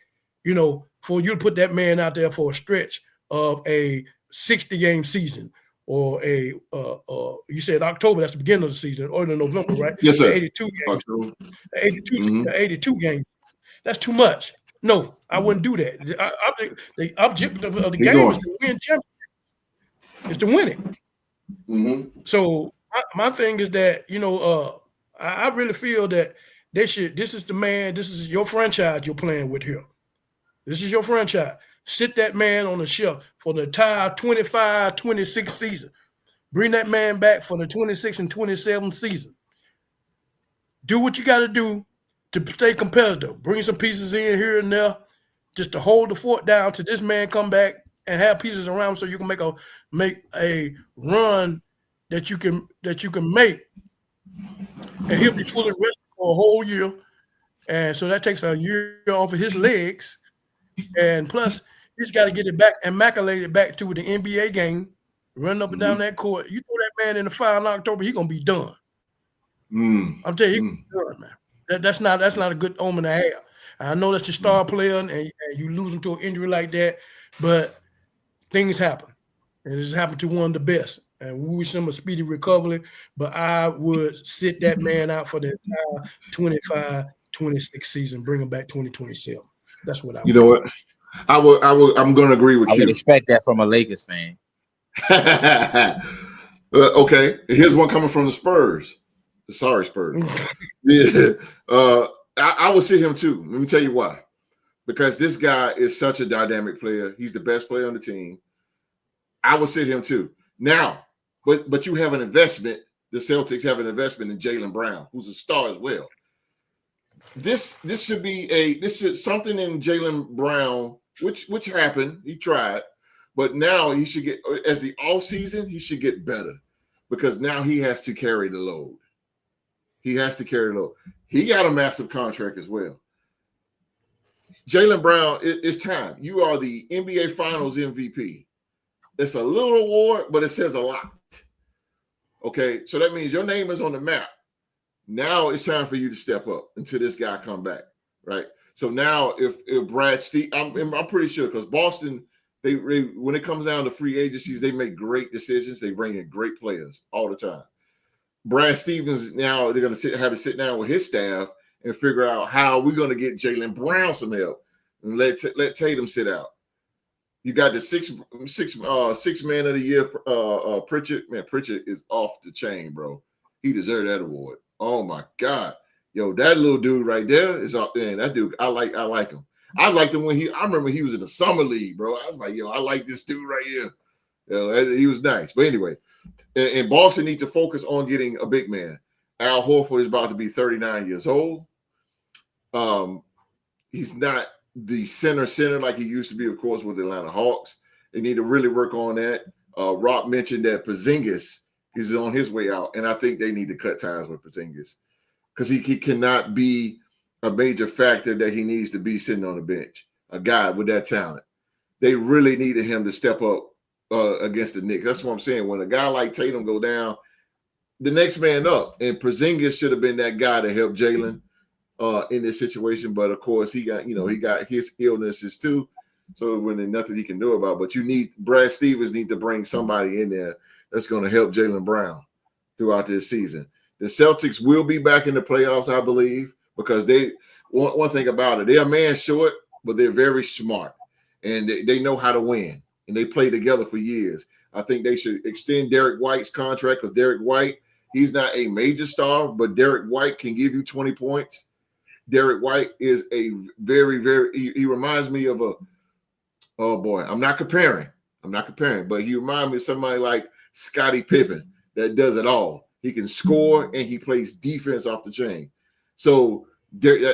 For you to put that man out there for a stretch of a 60-game season, or you said October, that's the beginning of the season, or in November, right? Yes, sir. 82 games. 82 games. That's too much. No, I wouldn't do that. I think the objective of the game is to win championship. It's to win it. So my thing is that, I really feel that this is the man, this is your franchise you're playing with here. This is your franchise. Sit that man on the shelf for the entire 25-26 season. Bring that man back for the 26 and 27 season. Do what you got to do to stay competitive. Bring some pieces in here and there just to hold the fort down till this man come back and have pieces around so you can make a run that you can make. And he'll be fully rested for a whole year. And so that takes a year off of his legs. And plus, he's got to get it back, immaculate it back to the NBA game, run up and down that court. You throw that man in the fire in October, he's gonna be done. I'm telling you, he's done, man. That's not a good omen to have. I know that's your star player, and you lose him to an injury like that, but things happen, and it's happened to one of the best. And we wish him a speedy recovery. But I would sit that man out for the entire 25-26 season, bring him back 2027. That's what I would. You know what? I'm going to agree with you. I would expect that from a Lakers fan. Okay, here's one coming from the Spurs. Sorry, Spurs. Yeah, I would sit him too. Let me tell you why. Because this guy is such a dynamic player. He's the best player on the team. I would sit him too. Now, but you have an investment. The Celtics have an investment in Jaylen Brown, who's a star as well. This should be something in Jaylen Brown which happened. He tried, but now he should get, as the off season, he should get better because now he has to carry the load. He has to carry the load. He got a massive contract as well. Jaylen Brown, it's time. You are the NBA Finals MVP. It's a little award, but it says a lot. Okay, so that means your name is on the map. Now it's time for you to step up until this guy come back, right? So now if Brad Steve, I'm pretty sure because Boston, they when it comes down to free agencies, they make great decisions. They bring in great players all the time. Brad Stevens, now they're going to have to sit down with his staff and figure out how we're going to get Jaylen Brown some help and let Tatum sit out. You got the six man of the year, Pritchard. Man, Pritchard is off the chain, bro. He deserved that award. Oh my God, yo, that little dude right there is up there. That dude, I like him. I liked him when I remember he was in the summer league, bro. I was like, yo, I like this dude right here. He was nice. But anyway, and Boston needs to focus on getting a big man. Al Horford is about to be 39 years old. He's not the center like he used to be, of course, with the Atlanta Hawks. They need to really work on that. Rock mentioned that Porzingis is on his way out, and I think they need to cut ties with Porzingis because he cannot be a major factor that he needs to be sitting on the bench, a guy with that talent. They really needed him to step up against the Knicks. That's what I'm saying. When a guy like Tatum go down, the next man up, and Porzingis should have been that guy to help Jaylen in this situation. But of course, he got his illnesses too, so when there's nothing he can do about. But Brad Stevens need to bring somebody in there that's going to help Jaylen Brown throughout this season. The Celtics will be back in the playoffs, I believe, because one thing about it, they're a man short, but they're very smart and they know how to win. And they play together for years. I think they should extend Derek White's contract because Derek White, he's not a major star, but Derek White can give you 20 points. Derek White is a very, very, he reminds me of oh boy, I'm not comparing, but he reminds me of somebody like Scottie Pippen that does it all. He can score and he plays defense off the chain. So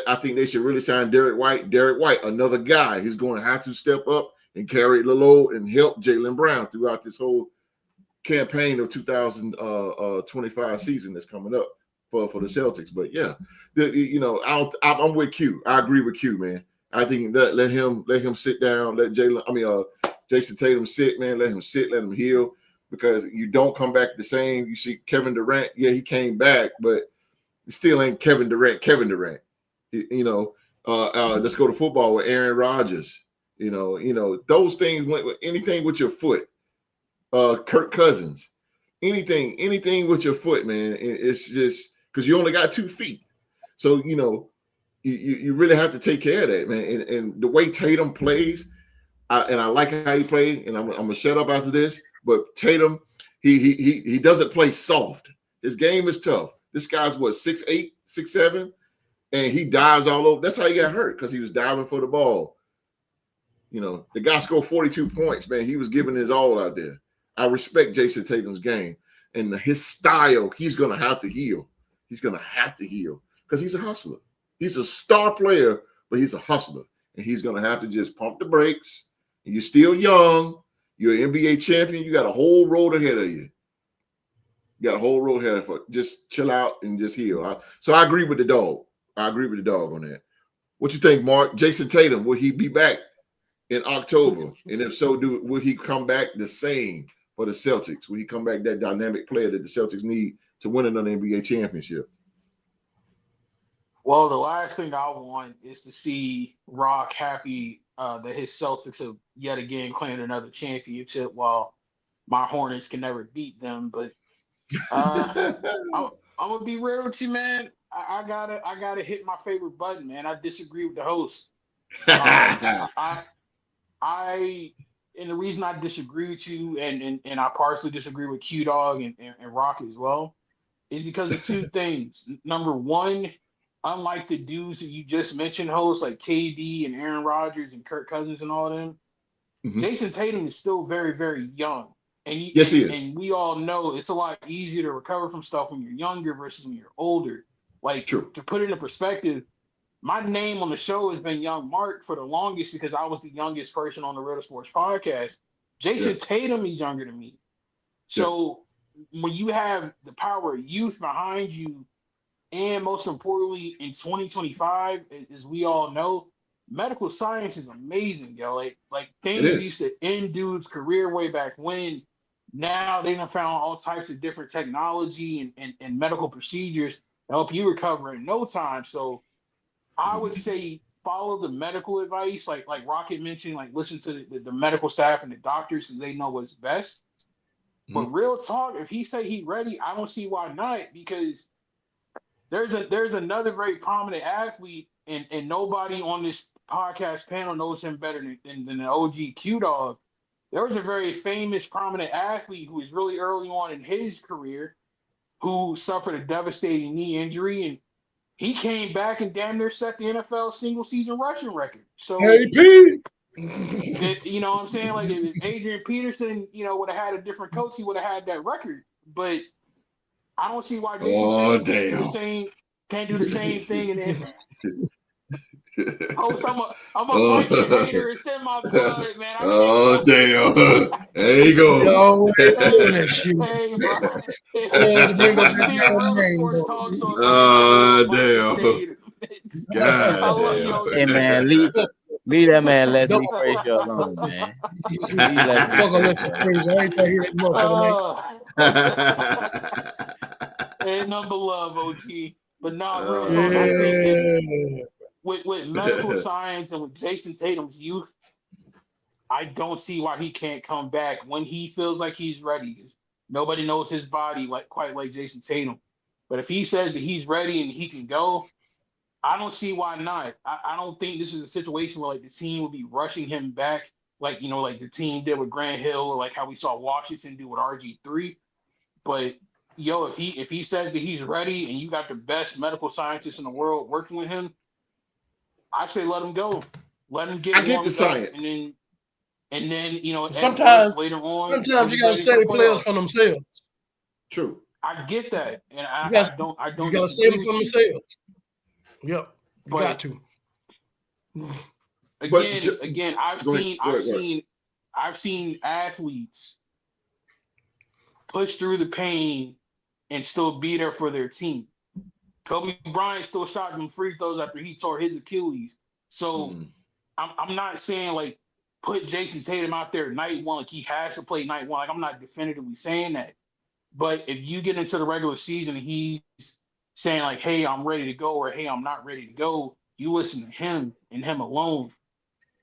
I think they should really sign Derek White. Derek White, another guy, he's going to have to step up and carry the load and help Jaylen Brown throughout this whole campaign of 2025 season that's coming up for the Celtics. But yeah, I'm with Q. I agree with Q, man. I think that let him sit down. Let Jayson Tatum sit, man. Let him sit. Let him heal because you don't come back the same. You see Kevin Durant, yeah, he came back, but it still ain't Kevin Durant. Let's go to football with Aaron Rodgers. Those things went with anything with your foot. Kirk Cousins, anything with your foot, man. It's just because you only got 2 feet. So, you really have to take care of that, man. And the way Tatum plays, I like how he played, and I'm gonna shut up after this. But Tatum, he doesn't play soft. His game is tough. This guy's 6'8", 6'7", and he dives all over. That's how he got hurt, because he was diving for the ball. The guy scored 42 points, man. He was giving his all out there. I respect Jayson Tatum's game and his style. He's gonna have to heal. He's gonna have to heal because he's a hustler. He's a star player, but he's a hustler, and he's gonna have to just pump the brakes. And you're still young. You're an NBA champion. You got a whole road ahead of you. Just chill out and just heal. So I agree with the dog. on that. What you think, Mark? Jayson Tatum, will he be back in October? And if so, will he come back the same for the Celtics? Will he come back that dynamic player that the Celtics need to win another NBA championship? Well, the last thing I want is to see Rock happy that his Celtics have yet again claimed another championship while my Hornets can never beat them. But I'm gonna be real with you, man. I gotta hit my favorite button, man. I disagree with the host. And the reason I disagree with you and I partially disagree with Q Dog and Rock as well is because of 2 things. Number one, unlike the dudes that you just mentioned, hosts like KD and Aaron Rodgers and Kirk Cousins and all of them, Jayson Tatum is still very, very young. And yes, he is. And we all know it's a lot easier to recover from stuff when you're younger versus when you're older. Like, True. To put it in perspective, my name on the show has been Young Mark for the longest because I was the youngest person on the Real Sports podcast. Jayson Tatum is younger than me. So when you have the power of youth behind you, and most importantly, in 2025, as we all know, medical science is amazing, yo. Like things used to end dudes' career way back when. Now they done found all types of different technology and medical procedures to help you recover in no time. So I would say follow the medical advice, like Rocket mentioned, like listen to the medical staff and the doctors because they know what's best. But real talk, if he say he ready, I don't see why not, because there's another very prominent athlete, and nobody on this podcast panel knows him better than the OG Q Dog. There was a very famous prominent athlete who was really early on in his career who suffered a devastating knee injury, and he came back and damn near set the NFL single season rushing record. So you know what I'm saying? Like if Adrian Peterson, would have had a different coach, he would have had that record. But I don't see why Jayson Tatum can't do the same thing. And then host, I'm a bite your hater and send my blood, man. There you go. Yo, doing that shit. Hey, bro. Bring up that Real damn Sports Talk. damn. God Hey man, leave that man Leslie Frazier alone, man. Leave Leslie Frazier. I ain't trying to hear that motherfucker, man. And number love, OT. But real talk, I think with medical science and with Jayson Tatum's youth, I don't see why he can't come back when he feels like he's ready. Because nobody knows his body quite like Jayson Tatum. But if he says that he's ready and he can go, I don't see why not. I don't think this is a situation where like the team would be rushing him back, like like the team did with Grant Hill, or like how we saw Washington do with RG3. But if he says that he's ready and you got the best medical scientists in the world working with him, I say let him go. Let him get. I get the science, and then sometimes later on. Sometimes you gotta save players from themselves. True. I get that, and I don't. You gotta save them from themselves. Yep, you got to. Again, I've seen athletes push through the pain and still be there for their team. Kobe Bryant still shot them free throws after he tore his Achilles. So I'm not saying like put Jayson Tatum out there night one, like he has to play night one. Like I'm not definitively saying that. But if you get into the regular season and he's saying like, hey, I'm ready to go, or hey, I'm not ready to go, you listen to him and him alone.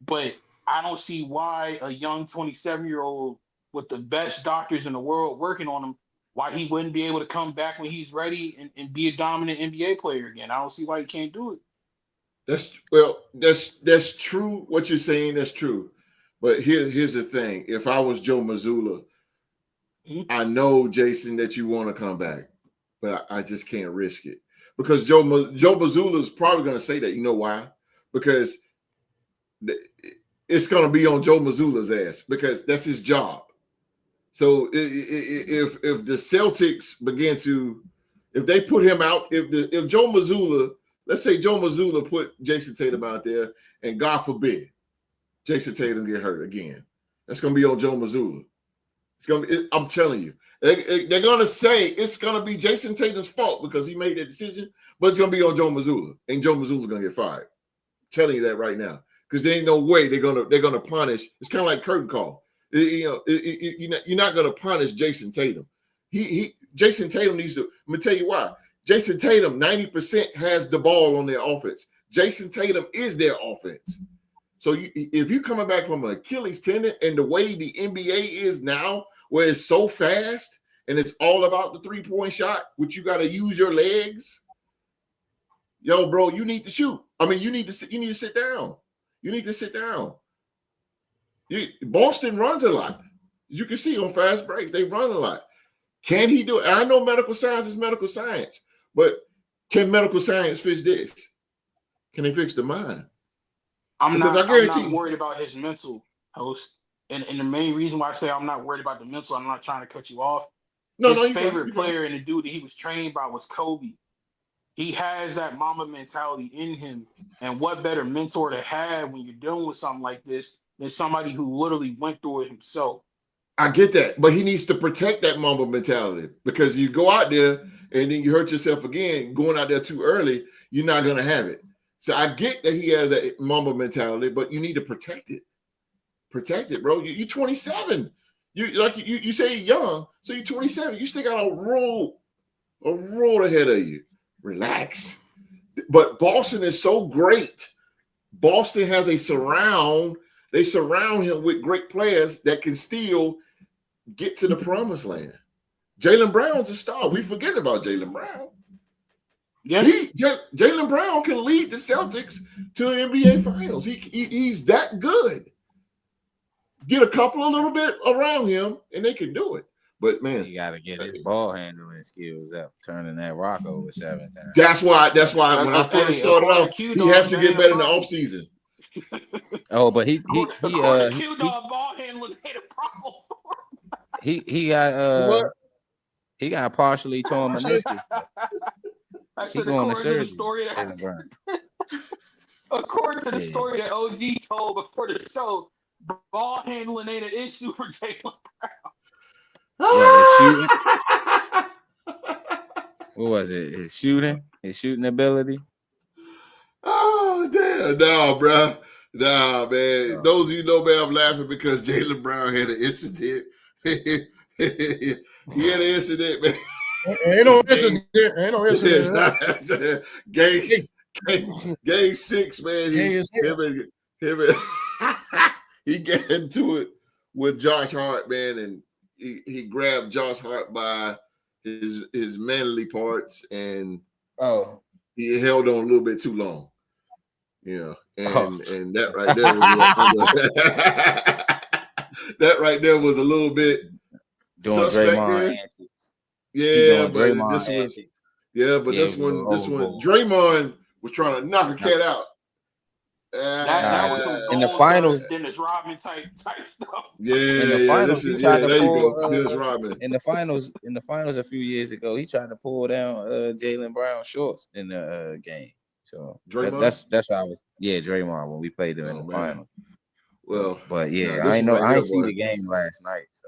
But I don't see why a young 27-year-old with the best doctors in the world working on him, why he wouldn't be able to come back when he's ready and be a dominant NBA player again. I don't see why he can't do it. That's true. What you're saying, that's true. But here's the thing. If I was Joe Mazzulla, I know, Jason, that you want to come back, but I just can't risk it. Because Joe Mazzulla is probably going to say that. You know why? Because it's going to be on Joe Mazzulla's ass because that's his job. So if the Celtics begin to, if they put him out, if Joe Mazzulla, let's say Joe Mazzulla put Jayson Tatum out there, and God forbid, Jayson Tatum get hurt again, that's going to be on Joe Mazzulla. It's going to be, I'm telling you, they're going to say it's going to be Jayson Tatum's fault because he made that decision, but it's going to be on Joe Mazzulla, and Joe Mazzulla's going to get fired. I'm telling you that right now, because there ain't no way they're going to punish. It's kind of like curtain call. You're not going to punish Jayson Tatum. Jayson Tatum needs to. I'm going to tell you why. Jayson Tatum 90% has the ball on their offense. Jayson Tatum is their offense. So if you're coming back from an Achilles tendon and the way the NBA is now, where it's so fast and it's all about the three-point shot, which you got to use your legs, yo, bro, you need to shoot. I mean, you need to sit down. You need to sit down. Boston runs a lot. You can see on fast breaks, they run a lot. Can he do it? And I know medical science is medical science, but can medical science fix this? Can they fix the mind? I'm not worried about his mental, host. And the main reason why I say I'm not worried about the mental, I'm not trying to cut you off. His favorite player and the dude that he was trained by was Kobe. he has that Mamba mentality in him. And what better mentor to have when you're dealing with something like this than somebody who literally went through it himself. I get that, but he needs to protect that Mamba mentality, because you go out there and then you hurt yourself again, going out there too early, you're not going to have it. So I get that he has that Mamba mentality, but you need to protect it. Protect it, bro. You're 27. You say you're young, so you're 27. You still got a road ahead of you. Relax. But Boston is so great. Boston has a surround. They surround him with great players that can still get to the promised land. Jaylen Brown's a star. We forget about Jaylen Brown. Yeah, Jaylen Brown can lead the Celtics to the NBA Finals. He's that good. Get a couple a little bit around him, and they can do it. But man, you got to get his ball handling skills up, turning that rock over 7 times. That's why when I first started off, he has to get better in the offseason. Oh, but he ball handling ain't a problem. He got partially torn meniscus. I said according to the story that OG told before the show, ball handling ain't an issue for Jaylen Brown. What was it? His shooting ability. Oh damn! No, bro. Nah, man. Oh. Those of you know, man, I'm laughing because Jaylen Brown had an incident. He had an incident, man. Ain't no incident. Game 6, man. He got into it with Josh Hart, man, and he grabbed Josh Hart by his manly parts, and he held on a little bit too long. Yeah, and that right there was a little bit doing Draymond antics. Yeah, but this one, Draymond was trying to knock a cat out. That was some in the finals, Dennis Rodman type stuff. Yeah, in the finals, Dennis Rodman. In the finals a few years ago, he tried to pull down Jaylen Brown shorts in the game. So that's how I was. Yeah, Draymond when we played them in the finals. Well, but yeah, I ain't see the game last night. So.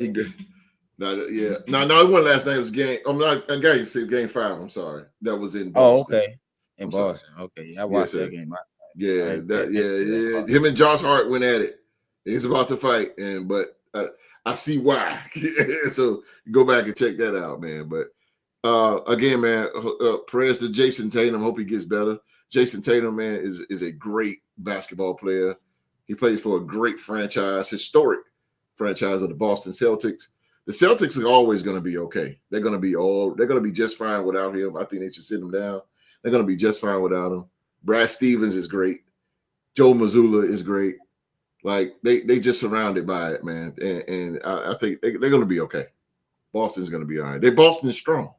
No, it wasn't last night. It was game. I'm not. Game 6, game 5. I'm sorry. That was in Boston. Oh, okay. In Boston. Okay, I watched that game. Him and Josh Hart went at it. He's about to fight, but I see why. So go back and check that out, man. But again, man, prayers to Jayson Tatum. Hope he gets better. Jayson Tatum, man, is a great basketball player. He plays for a great franchise, historic franchise of the Boston Celtics. The Celtics are always going to be okay. They're going to be just fine without him. I think they should sit him down. They're going to be just fine without him. Brad Stevens is great. Joe Mazzulla is great. Like they just surrounded by it, man. And I think they're going to be okay. Boston's going to be all right. Boston is strong,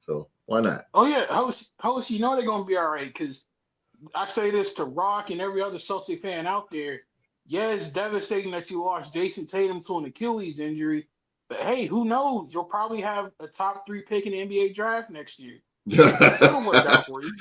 so why not? Oh yeah, host, they're going to be all right, because I say this to Rock and every other Celtic fan out there. Yeah, it's devastating that you lost Jayson Tatum to an Achilles injury, but hey, who knows? You'll probably have a top 3 pick in the NBA draft next year. That'll work out for you.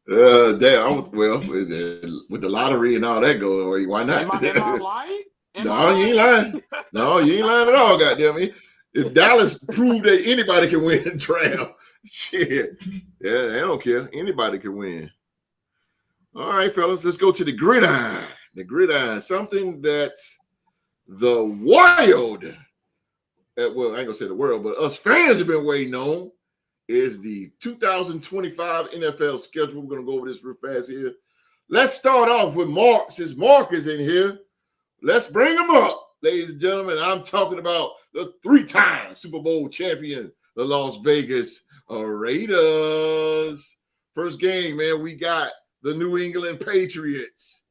With the lottery and all that going, why not? Am I lying? You ain't lying. No, you ain't lying at all, goddamn me. If Dallas proved that anybody can win the draft, shit. Yeah, they don't care. Anybody can win. All right, fellas, let's go to the gridiron. The gridiron, something that the wild, well, I ain't gonna say the world, but us fans have been waiting on, is the 2025 NFL schedule. We're gonna go over this real fast here. Let's start off with Mark. Since Mark is in here, let's bring him up, ladies and gentlemen. I'm talking about the 3-time Super Bowl champion, the Las Vegas Raiders. First game, man, we got the New England Patriots.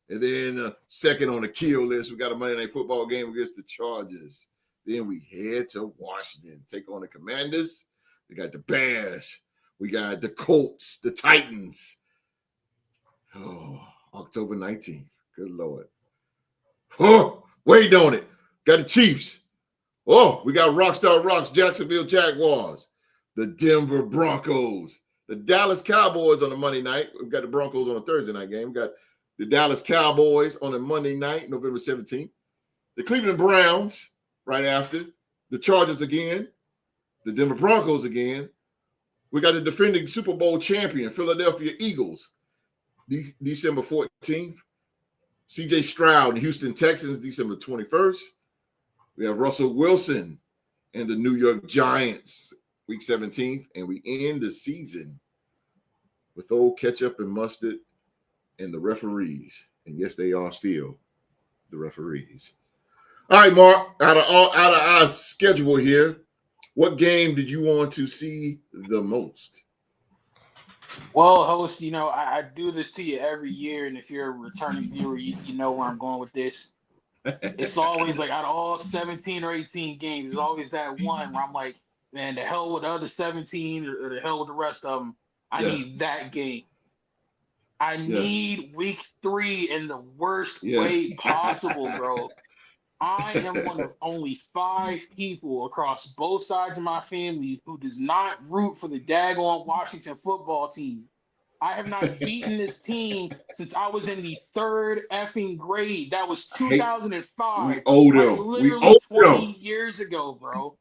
And then second on the kill list, we got a Monday Night Football game against the Chargers. Then we head to Washington, take on the Commanders. We got the Bears. We got the Colts, the Titans. Oh, October 19th. Good Lord. Oh, wait on it. Got the Chiefs. Oh, we got Rockstar Rocks, Jacksonville Jaguars. The Denver Broncos The Dallas Cowboys on the Monday night. We've got the Broncos on a Thursday night game. We've got the Dallas Cowboys on a Monday night, November 17th. The Cleveland Browns right after. The Chargers again. The Denver Broncos again. We got the defending Super Bowl champion, Philadelphia Eagles, December 14th. C.J. Stroud and Houston Texans, December 21st. We have Russell Wilson and the New York Giants, week 17th. And we end the season with old ketchup and mustard and the referees. And yes, they are still the referees. All right, Mark, out of our schedule here, what game did you want to see the most? Well, host, I do this to you every year, and if you're a returning viewer, you know where I'm going with this. It's always like out of all 17 or 18 games, there's always that one where I'm like, man, the hell with the other 17 or the hell with the rest of them. I need that game. I need week 3 in the worst way possible, bro. I am one of only 5 people across both sides of my family who does not root for the daggone Washington football team. I have not beaten this team since I was in the 3rd effing grade. That was 2005. We owed them. Literally 20 years ago, bro.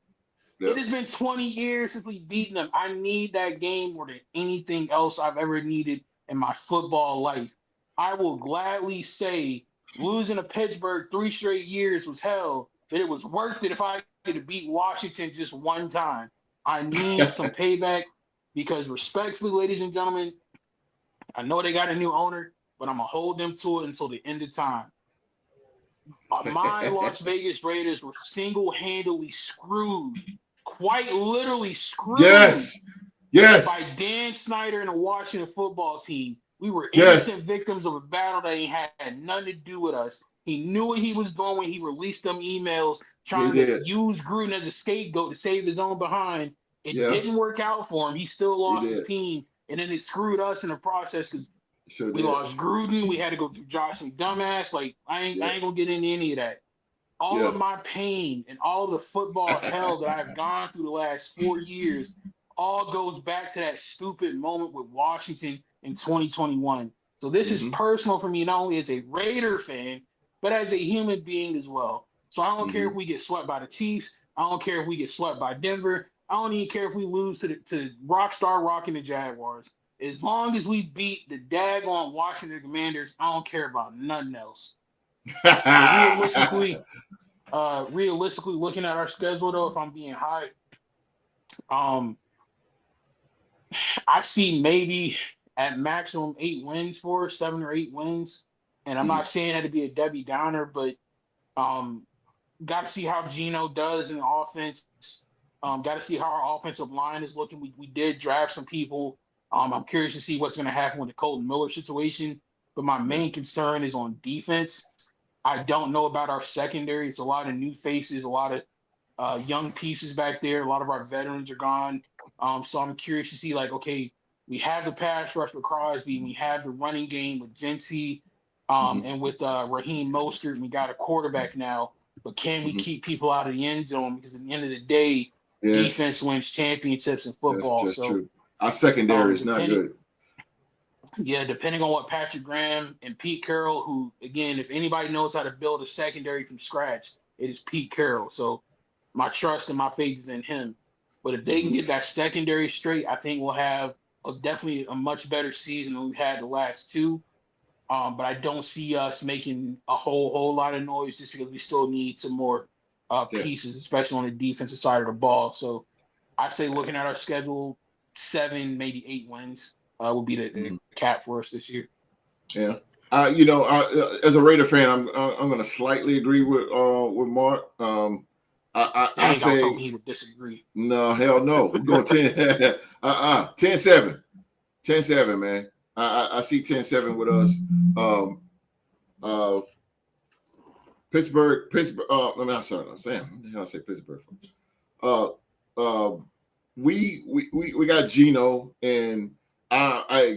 It has been 20 years since we've beaten them. I need that game more than anything else I've ever needed in my football life. I will gladly say losing to Pittsburgh 3 straight years was hell, but it was worth it if I could have beat Washington just one time. I need some payback because respectfully, ladies and gentlemen, I know they got a new owner, but I'm going to hold them to it until the end of time. My Las Vegas Raiders were single-handedly screwed, quite literally screwed by Dan Snyder and the Washington football team. We were innocent victims of a battle that he had nothing to do with us. He knew what he was doing when he released them emails trying to use Gruden as a scapegoat to save his own behind. It didn't work out for him. He still lost his team, and then it screwed us in the process because we lost Gruden. We had to go through Josh McDumbass. Like, I ain't going to get into any of that. All of my pain and all the football hell that I've gone through the last 4 years all goes back to that stupid moment with Washington in 2021. So this is personal for me, not only as a Raider fan, but as a human being as well. So I don't care if we get swept by the Chiefs. I don't care if we get swept by Denver. I don't even care if we lose to Rockstar Rock and the Jaguars. As long as we beat the daggone Washington Commanders, I don't care about nothing else. Realistically looking at our schedule, though, if I'm being high, I see maybe at maximum 8 wins for us, 7 or 8 wins. And I'm not saying that to be a Debbie Downer, but got to see how Geno does in the offense. Got to see how our offensive line is looking. We did draft some people. I'm curious to see what's going to happen with the Colton Miller situation. But my main concern is on defense. I don't know about our secondary. It's a lot of new faces, a lot of young pieces back there. A lot of our veterans are gone. So I'm curious to see, like, okay, we have the pass rush with Crosby. We have the running game with Genty and with Raheem Mostert. And we got a quarterback now. But can we keep people out of the end zone? Because at the end of the day, defense wins championships in football. That's true. Our secondary is not good. Yeah, depending on what Patrick Graham and Pete Carroll, who, again, if anybody knows how to build a secondary from scratch, it is Pete Carroll. So my trust and my faith is in him. But if they can get that secondary straight, I think we'll have definitely a much better season than we've had the last 2. But I don't see us making a whole lot of noise just because we still need some more pieces, especially on the defensive side of the ball. So I say looking at our schedule, 7, maybe 8 wins would be the cap for us this year. Yeah. As a Raider fan, I'm going to slightly agree with Mark. I say he would disagree. No, hell no. We're going 10. 10-7. 10-7, man. I see 10-7 with us. Pittsburgh. I'm sorry. I'm saying, what the hell I say Pittsburgh for? We got Geno, and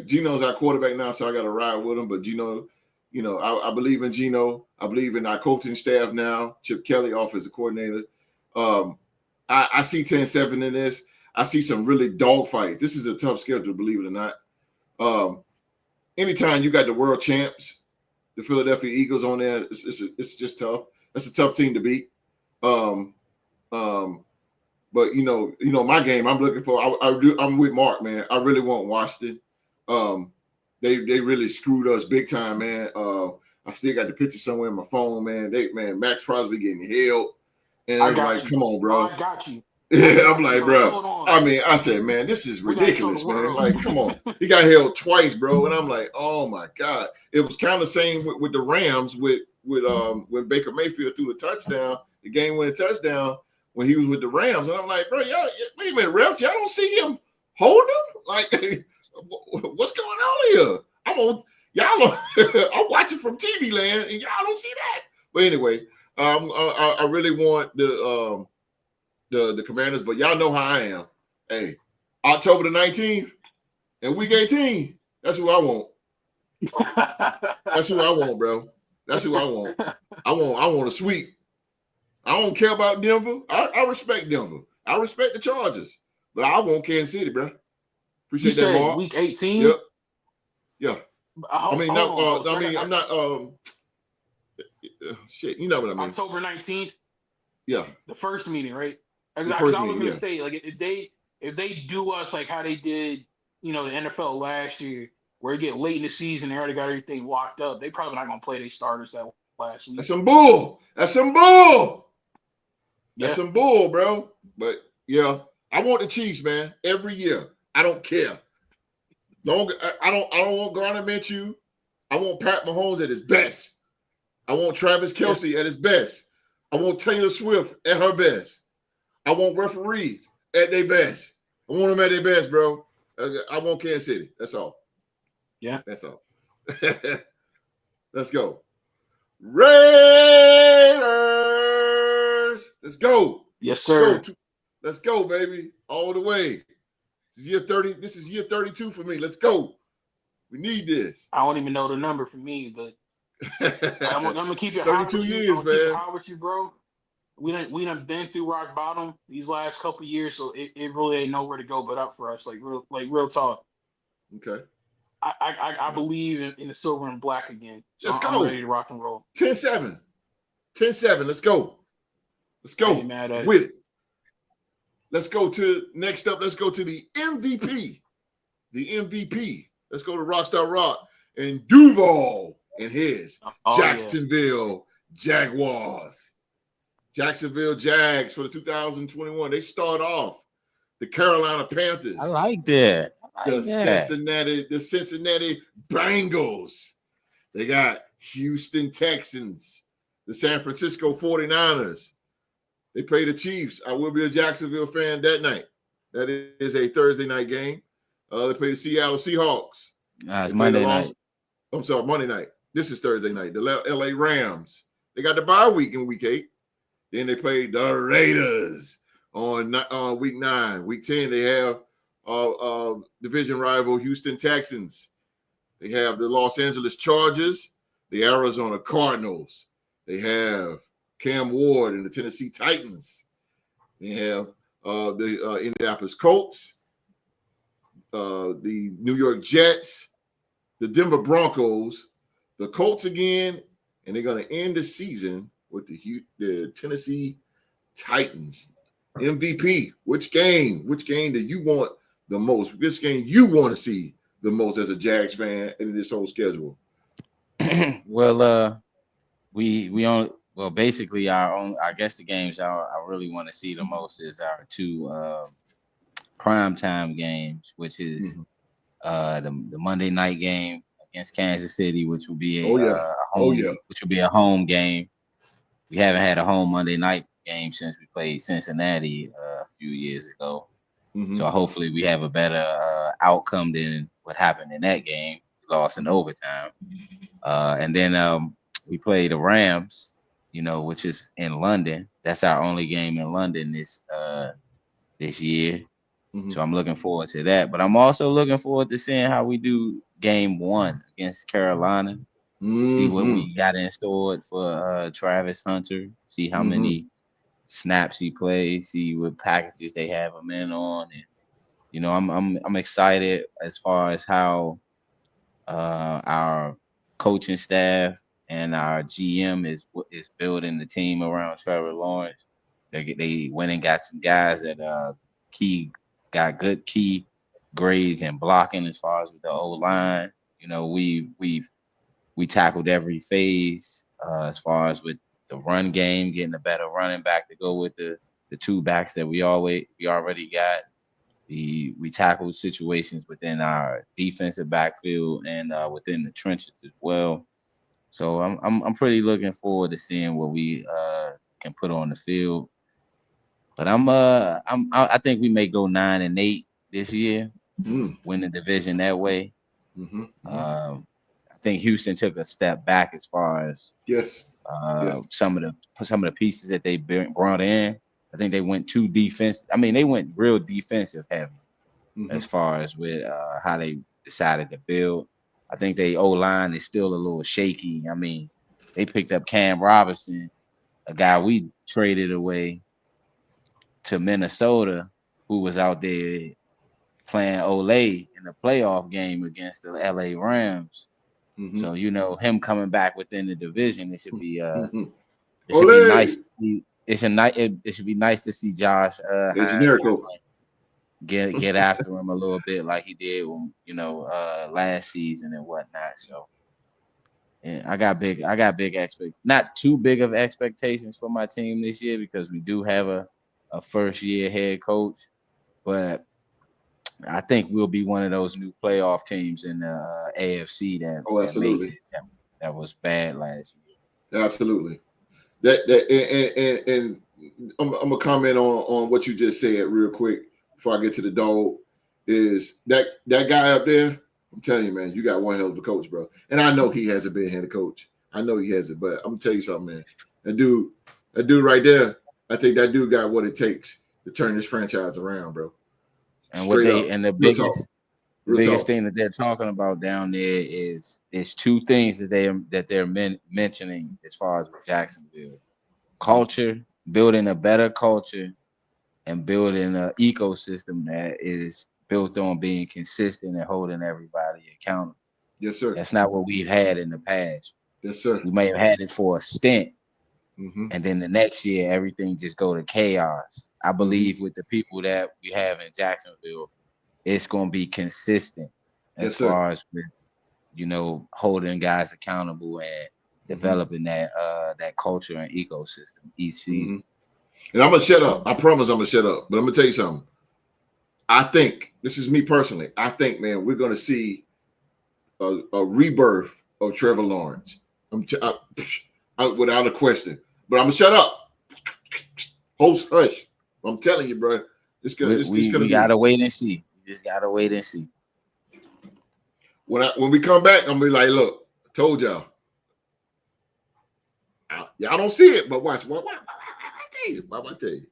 Geno's our quarterback now, so I got to ride with him. But Geno, I believe in Geno. I believe in our coaching staff now. Chip Kelly, offensive coordinator. I see 10-7 in this. I see some really dog fights. This is a tough schedule, believe it or not. Anytime you got the world champs, the Philadelphia Eagles on there, it's just tough. That's a tough team to beat. But my game I'm looking for. I'm with Mark, man. I really want Washington. They really screwed us big time, man. I still got the picture somewhere in my phone, man. Max Crosby getting held, and I was like, come on, bro. I got you. Yeah, I'm like, bro. I mean, I said, man, this is ridiculous, man. Like, come on. He got held twice, bro. And I'm like, oh my God. It was kind of the same with the Rams with when Baker Mayfield threw the touchdown, the game-winning touchdown when he was with the Rams. And I'm like, bro, y'all, wait a minute, refs, y'all don't see him holding him? Like, what's going on here? I'm watching from TV land, and y'all don't see that. But anyway, I really want the Commanders, but y'all know how I am. Hey, October the 19th and week 18, that's who I want. That's who I want, bro. That's who I want. I want a sweep. I don't care about Denver. I respect Denver. I respect the Chargers, but I want Kansas City, bro. Appreciate that, Mark. Week 18. Yep. Yeah. I'm not. Shit, you know what I mean. October 19th. Yeah. The first meeting, right? I was going to say, like, if they do us like how they did, the NFL last year, where you get late in the season, they already got everything locked up. They probably not going to play their starters that last week. That's some bull. That's some bull. That's Yeah. some bull, bro. But yeah, I want the Chiefs, man. Every year, I don't care. I don't want Gardner Minshew. I want Pat Mahomes at his best. I want Travis Kelce at his best. I want Taylor Swift at her best. I want referees at their best. I want them at their best, bro. I want Kansas City. That's all. Yeah. That's all. Let's go. Raiders. Let's go. Yes, sir. Let's go, baby. All the way. This is year 30. This is year 32 for me. Let's go. We need this. I don't even know the number for me, but I'm gonna keep it 32 years, man. How with you, bro? We done been through rock bottom these last couple years, so it really ain't nowhere to go but up for us. Like real talk. Okay. I believe in the silver and black again. So Let's go. I'm ready to rock and roll. 10-7. 10-7. Let's go. Let's go. Ain't mad at with it. Let's go to next up. Let's go to the MVP. The MVP. Let's go to Rockstar Rock and Duval and his Jacksonville Jaguars. Jacksonville Jags for the 2021. They start off the Carolina Panthers. I like that. The Cincinnati Bengals. They got Houston Texans, the San Francisco 49ers. They play the Chiefs. I will be a Jacksonville fan that night. That is a Thursday night game. They play the Seattle Seahawks. It's Monday night. I'm sorry, Monday night. This is Thursday night. The LA Rams. They got the bye week in week 8. Then they play the Raiders on week 9. Week 10, they have division rival Houston Texans. They have the Los Angeles Chargers, the Arizona Cardinals. They have Cam Ward and the Tennessee Titans. They have the Indianapolis Colts, the New York Jets, the Denver Broncos, the Colts again, and they're going to end the season with the Tennessee Titans. MVP. Which game do you want the most? Which game you want to see the most as a Jags fan in this whole schedule? Well, basically I guess the games I really want to see the most is our two primetime games, which is the Monday night game against Kansas City, which will be which will be a home game. We haven't had a home Monday night game since we played Cincinnati a few years ago. So hopefully we have a better outcome than what happened in that game. We lost in overtime. And then we play the Rams, which is in London. That's our only game in London this year. So I'm looking forward to that. But I'm also looking forward to seeing how we do game 1 against Carolina. See what we got in store for Travis Hunter. See how many snaps he plays, see what packages they have him in on, and you know, I'm excited as far as how our coaching staff and our GM is building the team around Trevor Lawrence. They went and got some guys that got good key grades and blocking as far as with the O line. You know, we tackled every phase as far as with the run game, getting a better running back to go with the two backs that we already got. We tackled situations within our defensive backfield and within the trenches as well. So I'm pretty looking forward to seeing what we can put on the field. But I think we may go 9-8 this year, win the division that way. I think Houston took a step back as far as some of the pieces that they brought in. I think they went too defensive. I mean, they went real defensive heavy as far as with how they decided to build. I think they O-line is still a little shaky. I mean, they picked up Cam Robinson, a guy we traded away to Minnesota, who was out there playing Olay in the playoff game against the LA Rams. So, you know, him coming back within the division, it should be it should be nice to see. It should be nice to see Josh get after him a little bit like he did when, you know, last season and whatnot. So yeah, I got big not too big of expectations for my team this year because we do have a first year head coach, but I think we'll be one of those new playoff teams in the AFC that was bad last year. Absolutely. And I'm gonna comment on what you just said real quick before I get to the dog. Is that guy up there? I'm telling you, man, you got one hell of a coach, bro. And I know he hasn't been head coach. I know he hasn't, but I'm gonna tell you something, man. That dude right there, I think that dude got what it takes to turn this franchise around, bro. And the biggest thing that they're talking about down there is two things that they're mentioning as far as with Jacksonville: culture, building a better culture, and building an ecosystem that is built on being consistent and holding everybody accountable. Yes, sir. That's not what we've had in the past. Yes, sir. We may have had it for a stint, and then the next year everything just go to chaos. I believe with the people that we have in Jacksonville, it's going to be consistent as far as with, you know, holding guys accountable and developing that culture and ecosystem each season. And I'm gonna shut up. I promise I'm gonna shut up. But I'm gonna tell you something. I think this is me personally. I think, man, we're gonna see a rebirth of Trevor Lawrence. Without a question. But I'm gonna shut up. Host hush. I'm telling you, bro. We gotta wait and see. We just gotta wait and see. When we come back, I'm gonna be like, look, I told y'all. Y'all don't see it, but watch. What I tell you.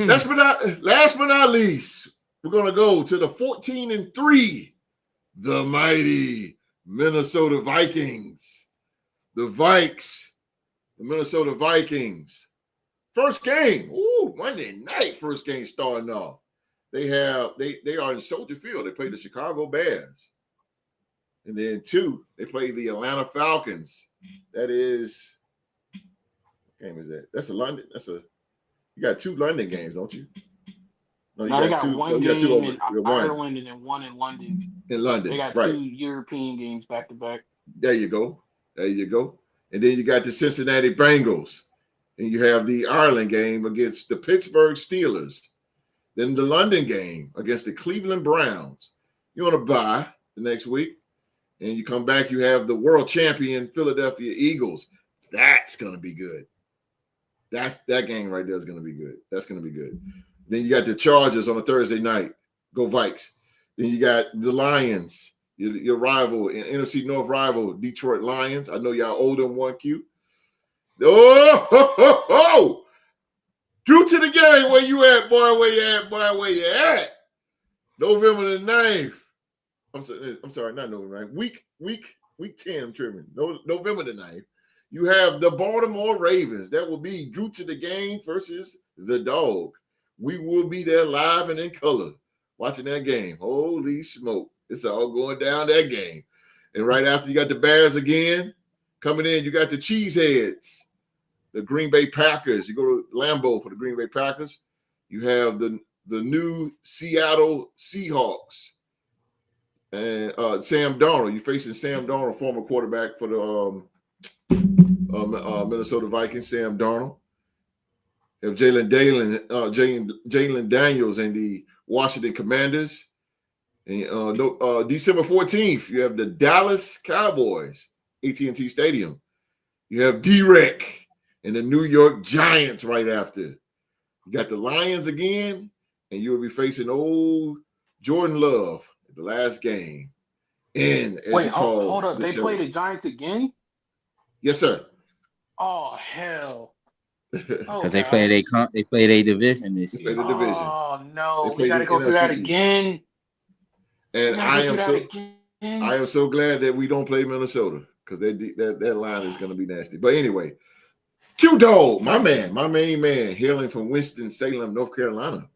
Last but not least, we're gonna go to the 14-3, the mighty Minnesota Vikings. The Minnesota Vikings. First game. Ooh, Monday night, first game starting off. They are in Soldier Field. They play the Chicago Bears. And then 2, they play the Atlanta Falcons. That is, what game is that? That's a London. You got 2 London games, don't you? No, they got 1 game in Ireland and then 1 in London. In London, they got 2 European games back to back. There you go. And then you got the Cincinnati Bengals. And you have the Ireland game against the Pittsburgh Steelers. Then the London game against the Cleveland Browns. You want to bye the next week. And you come back, you have the world champion Philadelphia Eagles. That's going to be good. That game right there is going to be good. That's going to be good. Then you got the Chargers on a Thursday night. Go Vikes. Then you got the Lions, your rival, in NFC North rival, Detroit Lions. I know y'all owe them 1Q. Oh, due to the game, where you at, boy? Where you at? November the 9th. I'm sorry, not November 9th. Week 10, I'm tripping. November the 9th. You have the Baltimore Ravens. That will be Drew to the Game versus the Dog. We will be there live and in color watching that game. Holy smoke. It's all going down that game. And right after, you got the Bears again. Coming in, you got the Cheeseheads, the Green Bay Packers. You go to Lambeau for the Green Bay Packers. You have the new Seattle Seahawks. And Sam Darnold. You're facing Sam Darnold, former quarterback for the Minnesota Vikings, Sam Darnold. You have Jalen Daniels and the Washington Commanders. And December 14th, you have the Dallas Cowboys, AT&T Stadium. You have D-Rec and the New York Giants right after. You got the Lions again, and you will be facing old Jordan Love at the last game. Wait, hold up. They play the Giants again? Yes, sir. Oh, hell. Because they play their division this year. Oh, no. We got to go through that again. And I am so glad that we don't play Minnesota, because that line is going to be nasty. But anyway, Q-Dog, my main man, hailing from Winston-Salem, North Carolina.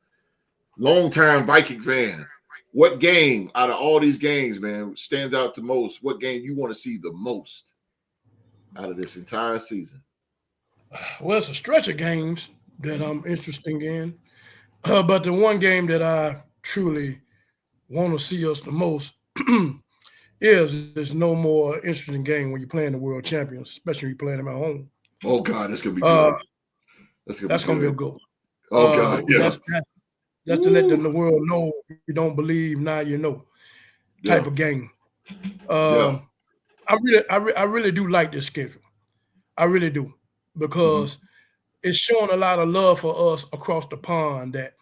Longtime Viking fan. What game out of all these games, man, stands out the most? What game you want to see the most out of this entire season? Well, it's a stretch of games that I'm interested in. But the one game that I truly want to see us the most is there's no more interesting game when you're playing the world champions, especially when you're playing them at home. Oh, God, that's going to be good. That's going to be a good one. Oh, God, yeah. That's to let the world know you don't believe, now you know type of game. I really do like this schedule. I really do, because it's showing a lot of love for us across the pond that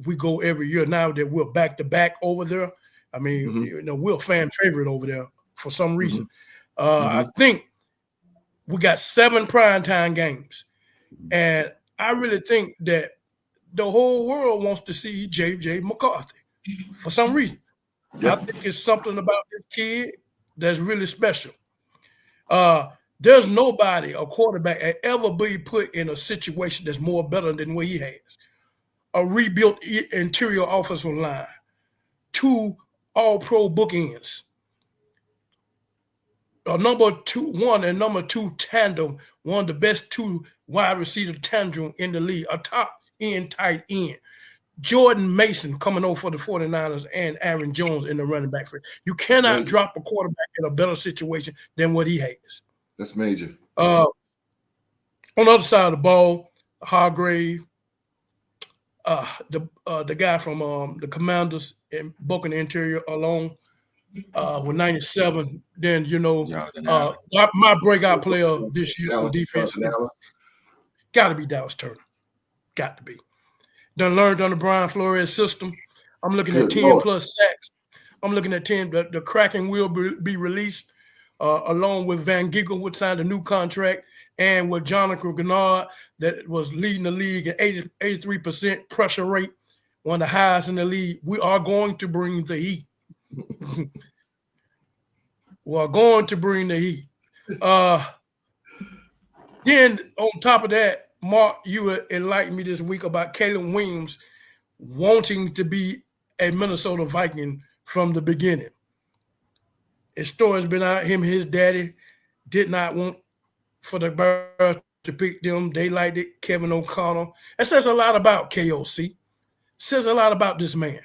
we go every year now that we're back to back over there. I mean, we're a fan favorite over there for some reason. I think we got 7 primetime games, and I really think that the whole world wants to see J.J. McCarthy for some reason. I think it's something about this kid that's really special. There's nobody, a quarterback, ever be put in a situation that's more better than what he has. A rebuilt interior offensive line, 2 all-pro bookends, a number 1 and number 2 tandem, one of the best 2 wide receiver tandem in the league, a top end tight end. Jordan Mason coming over for the 49ers, and Aaron Jones in the running back. You cannot drop a quarterback in a better situation than what he has. That's major. On the other side of the ball, Hargrave, the guy from the Commanders and Book in the interior alone with 97. Then, my breakout player this year on defense got to be Dallas Turner. Got to be. Done learned on the Brian Flores system. I'm looking at 10 plus sacks. I'm looking at 10. The Kraken will be released along with Van Giegel, would sign a new contract, and with Jonathan Gennard, that was leading the league at 83% pressure rate, one of the highest in the league. We are going to bring the heat. We are going to bring the heat. Then on top of that, Mark, you enlightened me this week about Caleb Williams wanting to be a Minnesota Viking from the beginning. His story's been out, him and his daddy did not want for the Bears to pick them. They liked it, Kevin O'Connell. It says a lot about KOC. Says a lot about this man.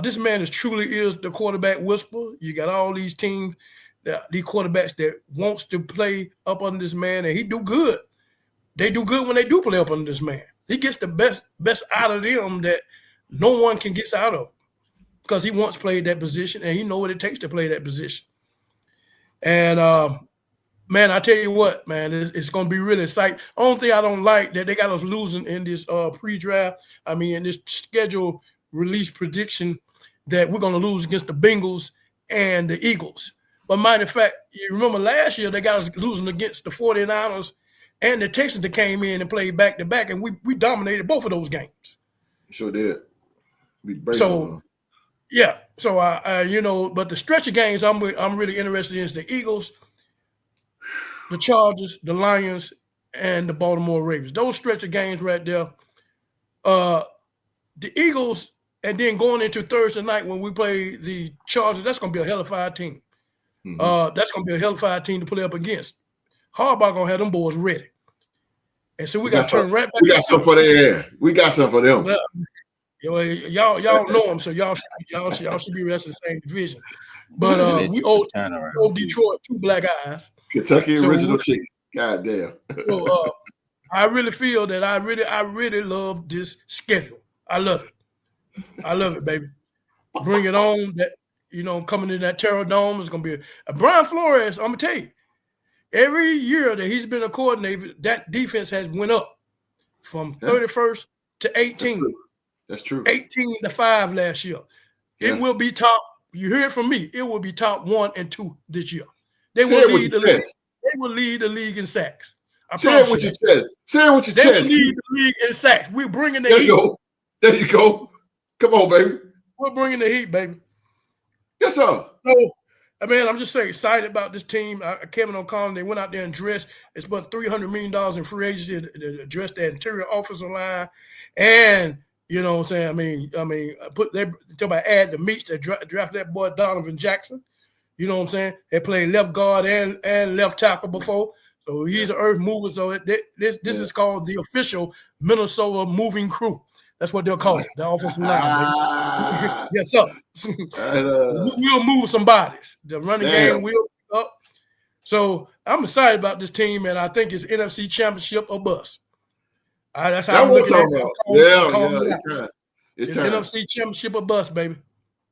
This man truly is the quarterback whisperer. You got all these teams, these quarterbacks that wants to play up under this man, and he do good. They do good when they do play up under this man. He gets the best out of them that no one can get out of, because he once played that position and he know what it takes to play that position. And man, I tell you what, man, it's going to be really exciting. Only thing I don't like that they got us losing in this pre-draft. I mean, in this schedule release prediction, that we're going to lose against the Bengals and the Eagles. But matter of fact, you remember last year they got us losing against the 49ers and the Texans that came in and played back-to-back, and we dominated both of those games. Sure did. So but the stretch of games I'm really interested in is the Eagles, the Chargers, the Lions, and the Baltimore Ravens. Those stretch of games right there. The Eagles, and then going into Thursday night when we play the Chargers, that's going to be a hellified team. That's going to be a hellified team to play up against. Harbaugh going to have them boys ready. And so we got to turn right back. We got some for their. We got some for them. Y'all know them, so y'all should be rest in the same division. But we owe Detroit 2 black eyes. Kentucky original chicken. God damn. So I really feel that I really love this schedule. I love it, baby. Bring it on. That coming in that Terror Dome is gonna be Brian Flores. I'm gonna tell you, every year that he's been a coordinator, that defense has went up from 31st to 18. That's true. 18-5 last year. It will be top. You hear it from me. It will be top 1 and 2 this year. They will lead the league. They will lead the league in sacks. Say it with your chest. Say it with your chest. They will lead the league in sacks. We're bringing the heat. There you go. Come on, baby. We're bringing the heat, baby. Yes, sir. So, I'm just so excited about this team. Kevin O'Connell, they went out there and dressed. They spent $300 million in free agency to address the interior offensive line. And, you know what I'm saying? Talk about add the meats that drafted that boy Donovan Jackson. You know what I'm saying? They played left guard and left tackle before. So he's an earth mover. So this is called the official Minnesota moving crew. That's what they'll call it, the offensive line. Yes, sir. We'll move some bodies. The running game will be up. So I'm excited about this team, and I think it's NFC Championship or bust. That's how I'm looking at it. It's time. NFC Championship or bust, baby.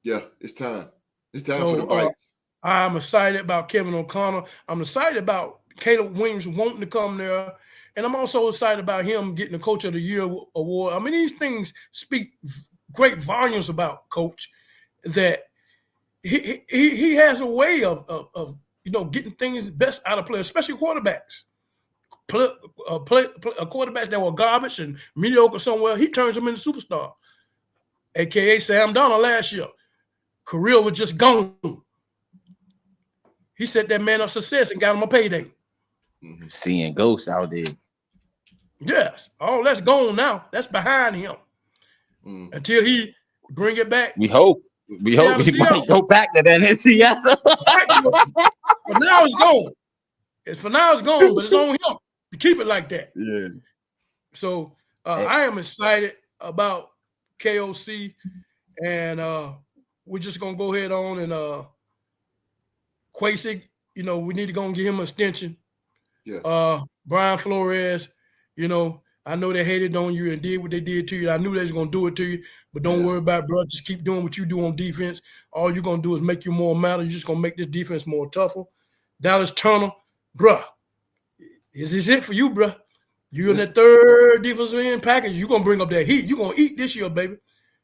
Yeah, it's time. It's time for the Vikes. I'm excited about Kevin O'Connell. I'm excited about Caleb Williams wanting to come there. And I'm also excited about him getting the Coach of the Year award. These things speak great volumes about Coach, that he has a way of getting things best out of players, especially quarterbacks. Quarterbacks that were garbage and mediocre somewhere, he turns them into superstar. AKA Sam Darnold last year. Career was just gone. He set that man up success and got him a payday. Seeing ghosts out there. Yes. All that's gone now. That's behind him. Until he bring it back. We hope he might go back to that in Seattle. But now it's gone. For now it's gone, but it's on him to keep it like that. Yeah. So I am excited about KOC, and we're just gonna go ahead on and Quasick, we need to go and give him an extension. Yeah. Brian Flores, I know they hated on you and did what they did to you. I knew they was gonna do it to you, but don't worry about it, bro. Just keep doing what you do on defense. All you're gonna do is make you more matter. You're just gonna make this defense more tougher. Dallas Turner, bruh, this is it for you, bruh. You're in that third defensive end package. You're gonna bring up that heat. You're gonna eat this year, baby.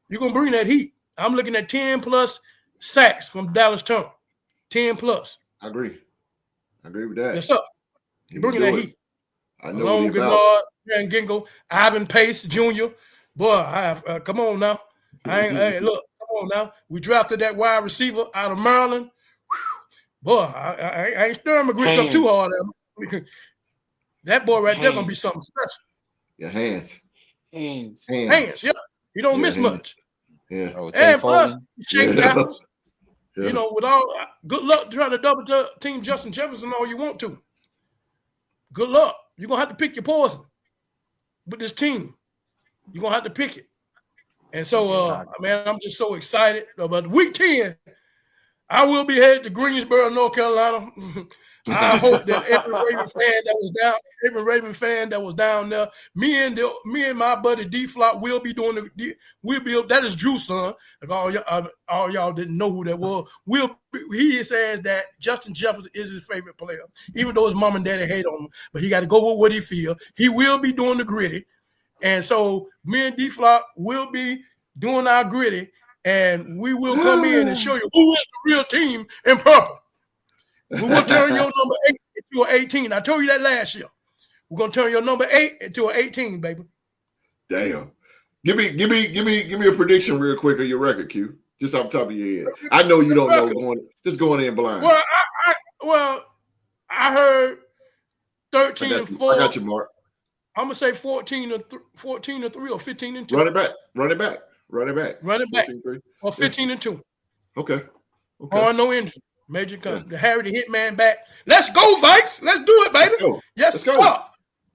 You're gonna bring that heat. I'm looking at 10+ sacks from Dallas Turner. 10+. I agree with that. Yes, sir. You're bringing that heat. I know. Malone Gennard, Aaron Gingle, Ivan Pace Jr. Boy, come on now. Hey, look, come on now. We drafted that wide receiver out of Maryland. Boy, I ain't stirring my grits up too hard. That boy right there gonna be something special. Your hands. Yeah. He don't miss much. Yeah. And plus, shake tackles. With all good luck trying to double team Justin Jefferson all you want to. Good luck. You're gonna have to pick your poison with this team. You're gonna have to pick it. And so I'm just so excited about week 10. I will be headed to Greensboro, North Carolina. I hope that every Raven fan that was down there, me and my buddy D Flop will be doing that is Drew's son. Like all y'all didn't know who that was. He says that Justin Jefferson is his favorite player, even though his mom and daddy hate on him. But he got to go with what he feel. He will be doing the gritty, and so me and D Flop will be doing our gritty, and we will come in and show you who is the real team in purple. We will turn your number 8 into an 18. I told you that last year. We're gonna turn your number 8 into an 18, baby. Damn. Give me a prediction real quick of your record, Q. Just off the top of your head. I know you don't know. Just going in blind. Well, I heard 13-4. I got you, Mark. I'm gonna say 14-3 or 15-2. Running back. Running back. 14-3. Or 15-2. Okay. Oh, no injury. Major cut. The Harry the Hitman back. Let's go, Vikes. Let's do it, baby. Yes, sir.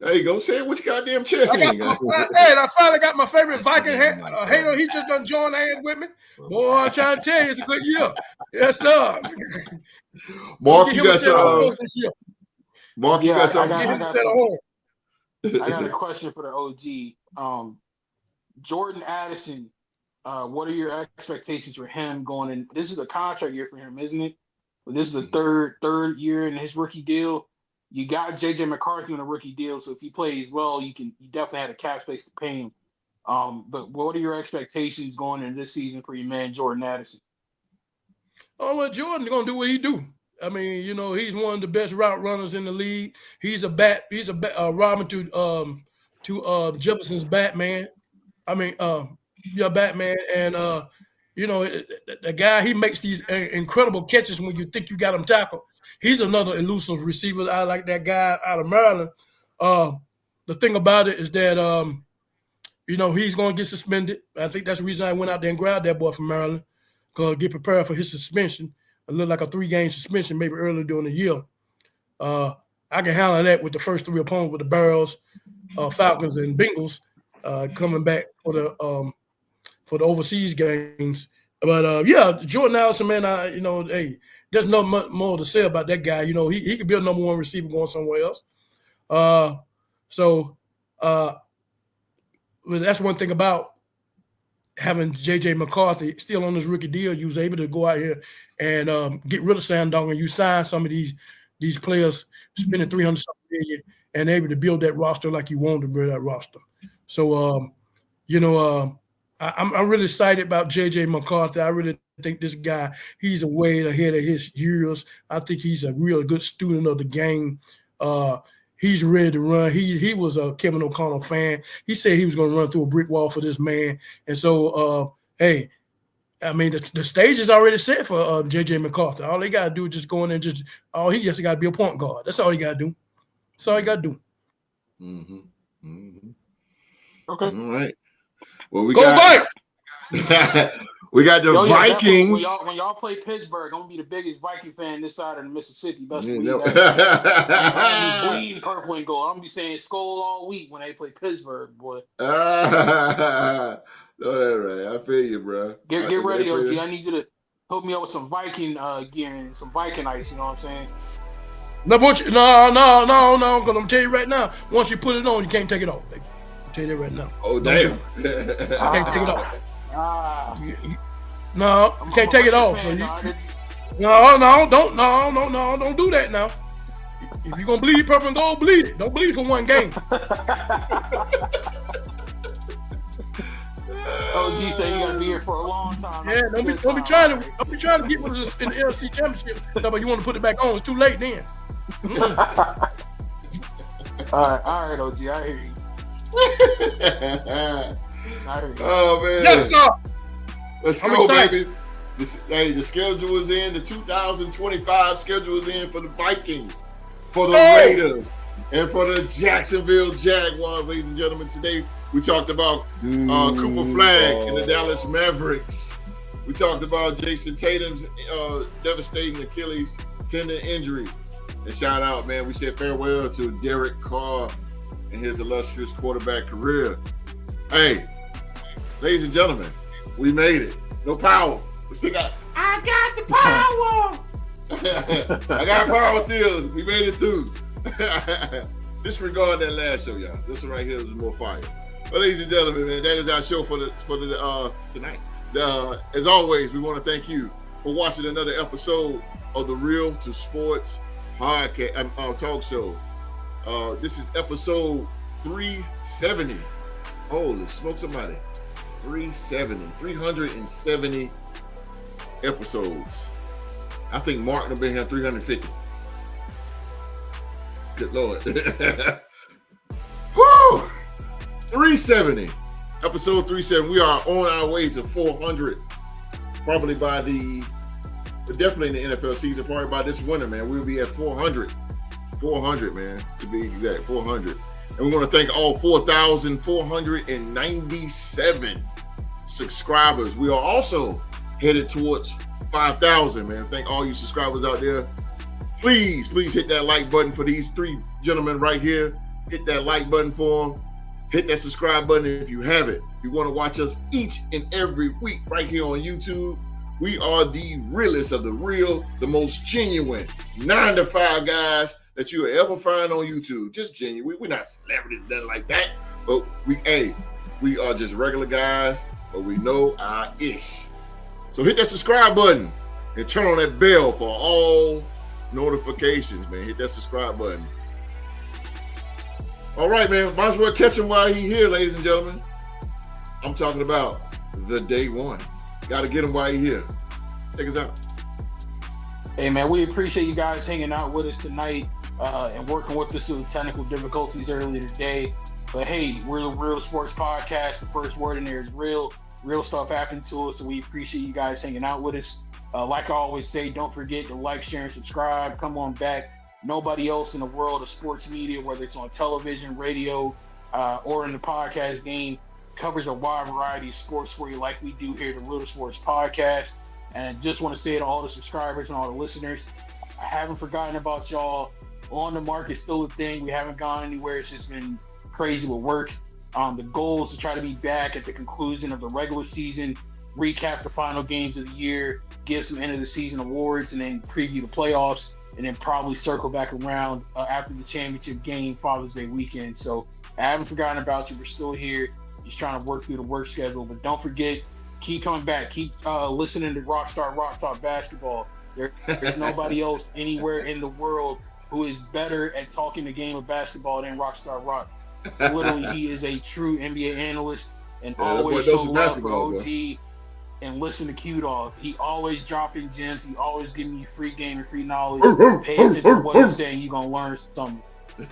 There you go. Say it with your goddamn chest. I finally got my favorite Viking hater. He just done joined hands with me. Boy, I'm trying to tell you, it's a good year. Yes, sir. Mark, you got some. Mark, you got something. I got a question for the OG. Jordan Addison, what are your expectations for him going in? This is a contract year for him, isn't it? But this is the third year in his rookie deal. You got JJ McCarthy on a rookie deal, so if he plays well, you definitely have a cap space to pay him. But what are your expectations going into this season for your man Jordan Addison? Oh, well, Jordan's gonna do what he do. I mean, you know, he's one of the best route runners in the league. He's a Robin to Jefferson's Batman. I mean, Batman, and you know, the guy, he makes these incredible catches when you think you got him tackled. He's another elusive receiver. I like that guy out of Maryland. The thing about it is that, you know, he's going to get suspended. I think that's the reason I went out there and grabbed that boy from Maryland, because get prepared for his suspension. It looked like a 3-game suspension maybe earlier during the year. I can handle that with the first 3 opponents, with the Barrels, Falcons, and Bengals coming back for the overseas games. But, yeah, Jordan Addison, man, you know, hey, there's not much more to say about that guy. You know, he could be a number 1 receiver going somewhere else. Well, that's one thing about having J.J. McCarthy still on his rookie deal. You was able to go out here and get rid of Sam Darnold, and you sign some of these players, spending $300 million, and able to build that roster like you wanted to build that roster. So, you know, I'm really excited about J.J. McCarthy. I really think this guy, he's a way ahead of his years. I think he's a real good student of the game. He's ready to run. He was a Kevin O'Connell fan. He said he was going to run through a brick wall for this man. And so, hey, I mean, the stage is already set for J.J. McCarthy. All they got to do is just go in and he just got to be a point guard. That's all he got to do. That's all he got to do. Mm-hmm. Mm-hmm. Okay. All right. Well, we go got we got the Vikings. When y'all play Pittsburgh, I'm gonna be the biggest Viking fan this side of the Mississippi. Best I'm believe that. Bleeding purple and gold. I'm gonna be saying skull all week when they play Pittsburgh, boy. No, that's right. I feel you, bro. Get ready, OG. I need you to hook me up with some Viking gear and some Viking ice. You know what I'm saying? No, because I'm gonna tell you right now. Once you put it on, you can't take it off, baby. I'll tell you that right now. Oh, damn. You can't take it off. No, you can't take it off. So don't do that now. If you're gonna bleed purple and gold, bleed it. Don't bleed for one game. OG say you gotta be here for a long time. Yeah, don't be trying to get with us in the NFC Championship. No, but you want to put it back on? It's too late then. All right, OG, I hear you. Oh man! Yes, sir. Let's go, baby. The schedule is in. The 2025 schedule is in for the Vikings, for the Raiders, and for the Jacksonville Jaguars, ladies and gentlemen. Today we talked about Cooper Flagg and the Dallas Mavericks. We talked about Jayson Tatum's devastating Achilles tendon injury. And shout out, man. We said farewell to Derek Carr and his illustrious quarterback career. Hey, ladies and gentlemen, we made it. No power. We still got, I got the power. I got power still. We made it through. Disregard that last show, y'all. This one right here was more fire. But ladies and gentlemen, man, that is our show for the tonight. As always, we want to thank you for watching another episode of the Real to Sports podcast talk show. This is episode 370. Holy smoke, somebody. 370 episodes. I think Martin will be here 350. Good Lord. Woo! 370. Episode 370. We are on our way to 400. Probably definitely in the NFL season, probably by this winter, man. We'll be at 400 400, man, to be exact, 400. And we want to thank all 4,497 subscribers. We are also headed towards 5,000, man. Thank all you subscribers out there. Please hit that like button for these three gentlemen right here. Hit that like button for them. Hit that subscribe button if you haven't. If you want to watch us each and every week right here on YouTube, we are the realest of the real, the most genuine 9 to 5 guys that you will ever find on YouTube. Just genuine. We're not celebrities, nothing like that. But we are just regular guys, but we know our ish. So hit that subscribe button and turn on that bell for all notifications, man. Hit that subscribe button. All right, man. Might as well catch him while he's here, ladies and gentlemen. I'm talking about the day one. Got to get him while he's here. Take us out. Hey, man, we appreciate you guys hanging out with us tonight and working with us through the technical difficulties earlier today. But hey, we're the Real Sports Podcast. The first word in there is real. Real stuff happened to us, so we appreciate you guys hanging out with us. Like I always say, don't forget to like, share, and subscribe. Come on back. Nobody else in the world of sports media, whether it's on television, radio, or in the podcast game, covers a wide variety of sports for you like we do here at the Real Sports Podcast. And just want to say to all the subscribers and all the listeners, I haven't forgotten about y'all. On the market, still a thing. We haven't gone anywhere. It's just been crazy with work. The goal is to try to be back at the conclusion of the regular season, recap the final games of the year, give some end of the season awards, and then preview the playoffs, and then probably circle back around after the championship game, Father's Day weekend. So I haven't forgotten about you. We're still here, just trying to work through the work schedule. But don't forget, keep coming back. Keep listening to Rockstar Rock Talk Basketball. There's nobody else anywhere in the world who is better at talking the game of basketball than Rockstar Rock. Literally, he is a true NBA analyst and always show love for OG and listen to Q-Dog. He always dropping gems. He always giving you free game and free knowledge. Pay attention to what he's saying. You're going to learn something.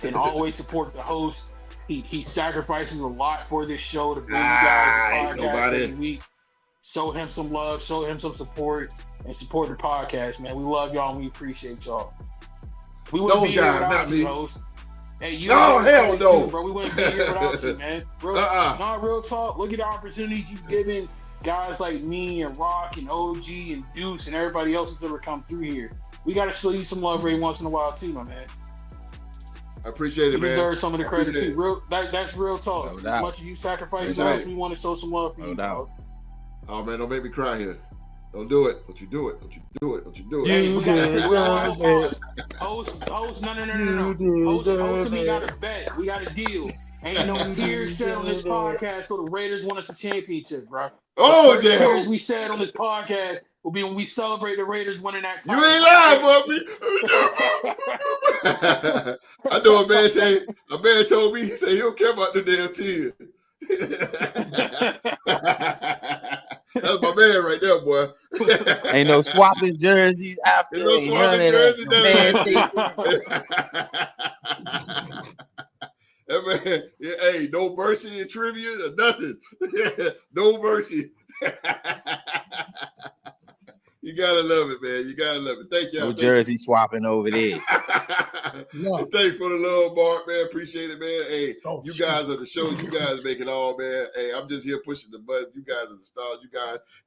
And always support the host. He sacrifices a lot for this show to bring you guys a podcast every week. Show him some love. Show him some support. And support the podcast, man. We love y'all and we appreciate y'all. We wouldn't be here without you, host. Hey, you hell no, too, bro. We wouldn't be here without you, man. Real talk. Look at the opportunities you've given guys like me and Rock and OG and Deuce and everybody else that's ever come through here. We got to show you some love every once in a while too, my man. I appreciate it, man. You deserve some of the credit too. That's real talk. No as doubt. much as you sacrifice for us, we want to show some love for you. Doubt. Oh man, don't make me cry here. Don't do it. Don't you do it. Don't you do it. Don't you do it. Hey, we gotta host, no. Host and me got a bet. We got a deal. Ain't no tears shed on this podcast, so the Raiders won us a championship, bro. Oh, the damn. tears we shed on this podcast will be when we celebrate the Raiders winning that title. You ain't lying, Bumpy. I know a man told me, he said he don't care about the damn tears. That's my man right there, boy. Ain't no swapping jerseys after. Ain't no swapping jerseys. That man, hey, no mercy in trivia or nothing. No mercy. You gotta love it, man. You gotta love it. Thank y'all. No jersey swapping over there. Thanks for the love, Mark, man. Appreciate it, man. Hey, you guys are the show. You guys make it all, man. Hey, I'm just here pushing the button. You guys are the stars.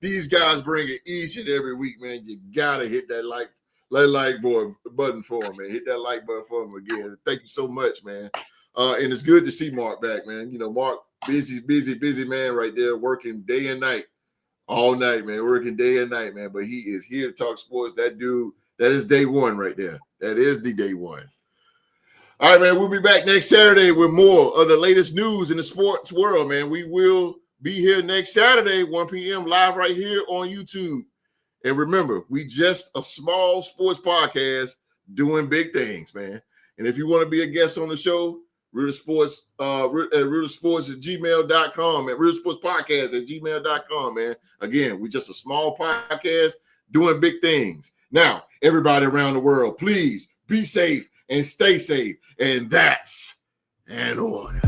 These guys bring it each and every week, man. You gotta hit that like button for them, man. Hit that like button for them again. Thank you so much, man. And it's good to see Mark back, man. You know, Mark, busy man right there, working day and night. All night, man, working day and night, man. But he is here to talk sports. That dude, that is day one right there. That is the day one. All right, man, we'll be back next Saturday with more of the latest news in the sports world, man. We will be here next Saturday, 1 p.m. live right here on YouTube. And remember, we just a small sports podcast doing big things, man. And if you want to be a guest on the show, Real Sports at gmail.com, and Real Sports Podcast at gmail.com, man. Again, we're just a small podcast doing big things. Now, everybody around the world, please be safe and stay safe. And that's an order.